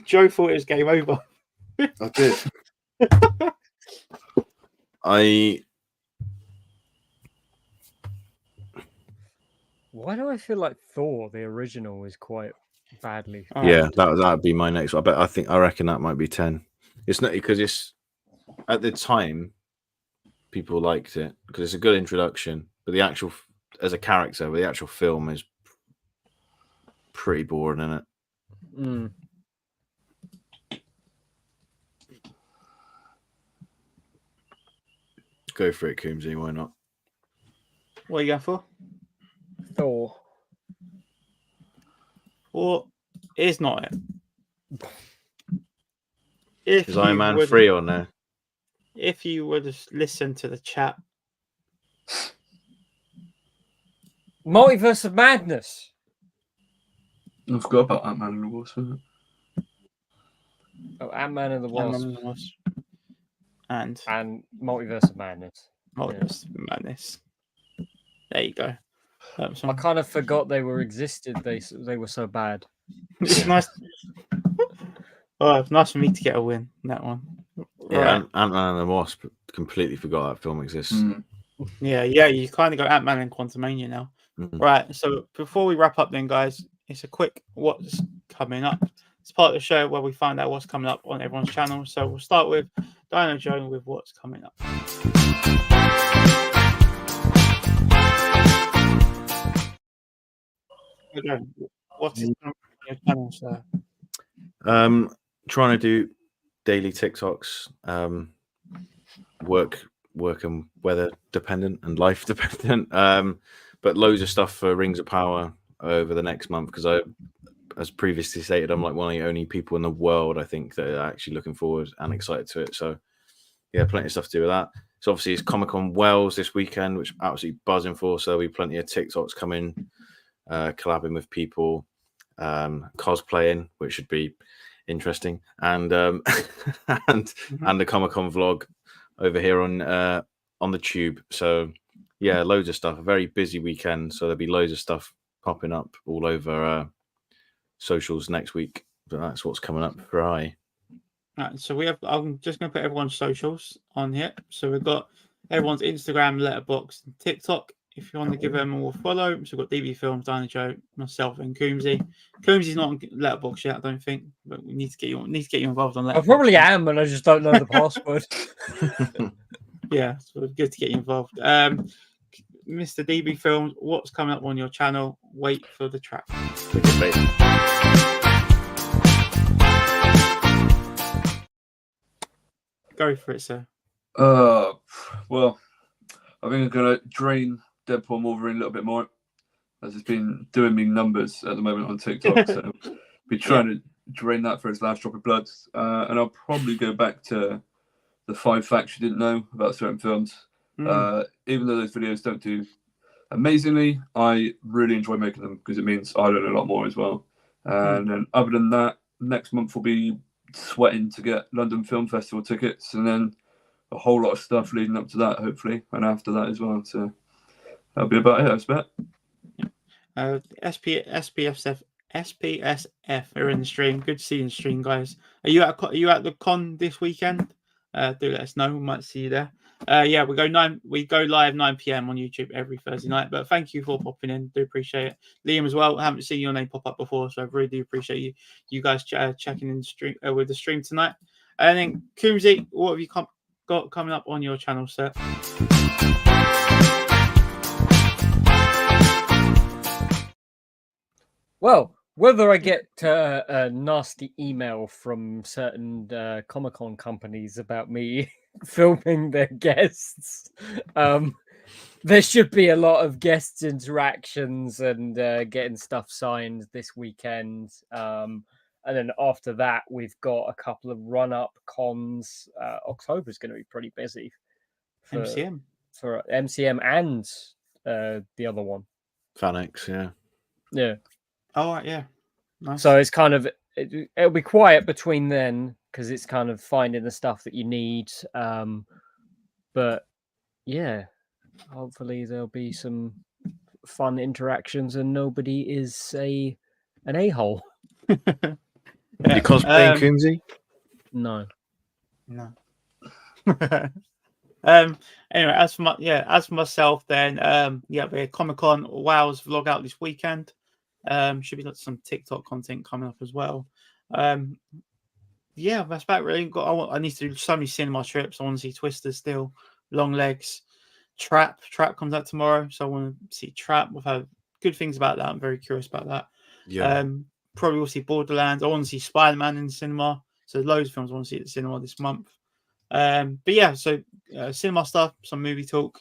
Joe thought it was game over. I did. Why do I feel like Thor, the original, is quite badly? Yeah, that'd be my next one. But I reckon that might be 10. It's not because it's at the time people liked it because it's a good introduction, but the actual as a character, the actual film is pretty boring, isn't it? Go for it, Coombzy. Why not? What are you going for? Thor. Or is not it? Is Iron Man 3 on there? If you would have listened to the chat. Multiverse of Madness. I forgot about Ant-Man and the Wasp. Oh, Ant-Man and the Wasp. And Multiverse of Madness. Multiverse of Madness. There you go. I kind of forgot they were existed. They were so bad. It's nice. Oh, it's nice for me to get a win in that one. Yeah, right. Ant-Man and the Wasp. Completely forgot that film exists. Yeah. You kind of go Ant-Man and Quantumania now. Right. So before we wrap up, then, guys, it's a quick what's coming up. It's part of the show where we find out what's coming up on everyone's channel. So we'll start with Dino Joe with what's coming up. Okay. What's on your channel, sir? Trying to do daily TikToks. Work and weather dependent and life dependent. But loads of stuff for Rings of Power over the next month because as previously stated, I'm like one of the only people in the world I think that are actually looking forward and excited to it. So yeah, plenty of stuff to do with that. So obviously it's Comic-Con Wales this weekend, which I'm absolutely buzzing for. So there'll be plenty of TikToks coming, collabing with people, cosplaying, which should be interesting, and and the Comic-Con vlog over here on the tube. So yeah, loads of stuff. A very busy weekend. So there'll be loads of stuff popping up all over socials next week. But that's what's coming up for I. Right, so I'm just going to put everyone's socials on here. So we've got everyone's Instagram, Letterboxd, and TikTok. If you want to give them all a follow, so we've got DBFILMS, Dino Joe, myself, and Coombzy. Coombzy's not on Letterboxd yet, I don't think, but we need to get you involved on Letterboxd. I probably am, and I just don't know the password. Yeah, so it's good to get you involved. Mr. DBFILMS, what's coming up on your channel? Wait for the track. Go for it, sir. Well, I think I'm going to drain Deadpool Wolverine a little bit more, as it's been doing me numbers at the moment on TikTok. So be trying to drain that for his last drop of blood. And I'll probably go back to the 5 facts you didn't know about certain films. Even though those videos don't do amazingly. I really enjoy making them because it means I learn a lot more as well. And then other than that, next month we'll be sweating to get London Film Festival tickets, and then a whole lot of stuff leading up to that, hopefully, and after that as well. So that'll be about it, I expect. SPSF are in the stream. Good to see you in the stream, guys. Are you at the con this weekend? Do let us know. We might see you there. Yeah, we go live 9 p.m. on YouTube every Thursday night. But thank you for popping in. Do appreciate it. Liam as well. I haven't seen your name pop up before, so I really do appreciate you guys checking in the stream with the stream tonight. And then Coombzy, what have you got coming up on your channel, sir? Well, whether I get a nasty email from certain Comic-Con companies about me filming their guests, there should be a lot of guest interactions and getting stuff signed this weekend. And then after that, we've got a couple of run-up cons. October is going to be pretty busy for MCM and the other one. FanX, yeah. Yeah. Oh, right, yeah. Nice. So it's kind of it'll be quiet between then because it's kind of finding the stuff that you need. But yeah, hopefully there'll be some fun interactions and nobody is an a-hole. You cosplaying Coombzy? No. Anyway, as for myself, then the Comic-Con WoW's vlog out this weekend. Should be some TikTok content coming up as well. That's about really. I need to do so many cinema trips. I want to see Twister still, Long Legs, Trap comes out tomorrow, so I want to see Trap. We've heard good things about that. I'm very curious about that. Yeah. Probably will see Borderlands. I want to see Spider-Man in the cinema. So loads of films I want to see at the cinema this month. Cinema stuff, some movie talk,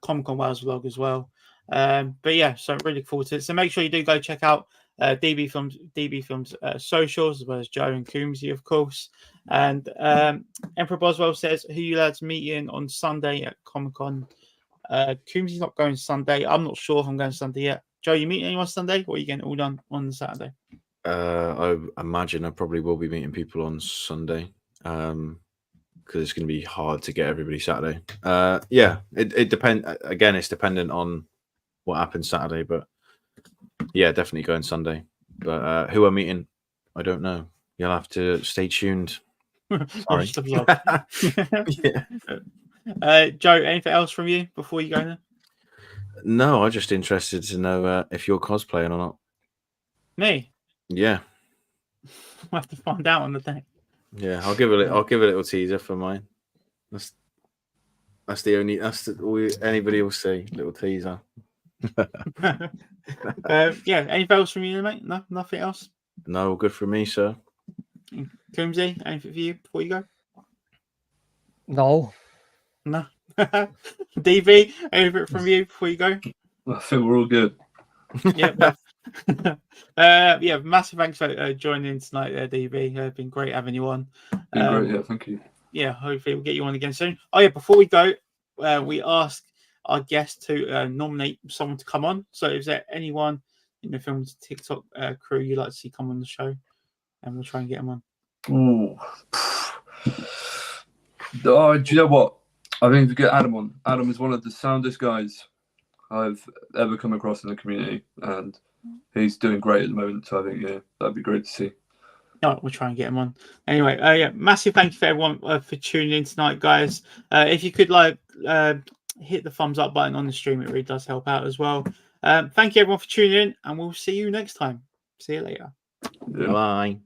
Comic-Con Wales vlog as well. So I'm really looking forward to it. So make sure you do go check out DB Films socials, as well as Joe and Coombzy, of course. And Emperor Boswell says, who you lads meeting on Sunday at Comic-Con? Coombsy's not going Sunday. I'm not sure if I'm going Sunday yet. Joe, you meeting anyone Sunday, or are you getting it all done on Saturday? I imagine I probably will be meeting people on Sunday. Because it's going to be hard to get everybody Saturday. It depends. Again, it's dependent on what happens Saturday, but yeah, definitely going Sunday. But who I'm meeting, I don't know. You'll have to stay tuned. Sorry. Joe, anything else from you before you go there? No, I'm just interested to know if you're cosplaying or not. Me? Yeah. We'll have to find out on the day. Yeah, I'll give it a little teaser for mine. That's all anybody will see. Little teaser. Anything else from you, mate? No, nothing else. No, good for me, sir. Coombzy, anything for you before you go? No. DB, anything from you before you go? I think we're all good. Massive thanks for joining in tonight there, DB. Been great having you on. Been great, thank you. Hopefully we'll get you on again soon. Before we go, we ask our guests to nominate someone to come on. So is there anyone in the film's TikTok crew you'd like to see come on the show? And we'll try and get them on. Ooh. Do you know what? I think to get Adam on. Adam is one of the soundest guys I've ever come across in the community, and he's doing great at the moment. So I think that'd be great to see. We'll try and get him on. Anyway, massive thank you for everyone for tuning in tonight, guys. If you could hit the thumbs up button on the stream, it really does help out as well. Thank you everyone for tuning in, and we'll see you next time. See you later. Bye.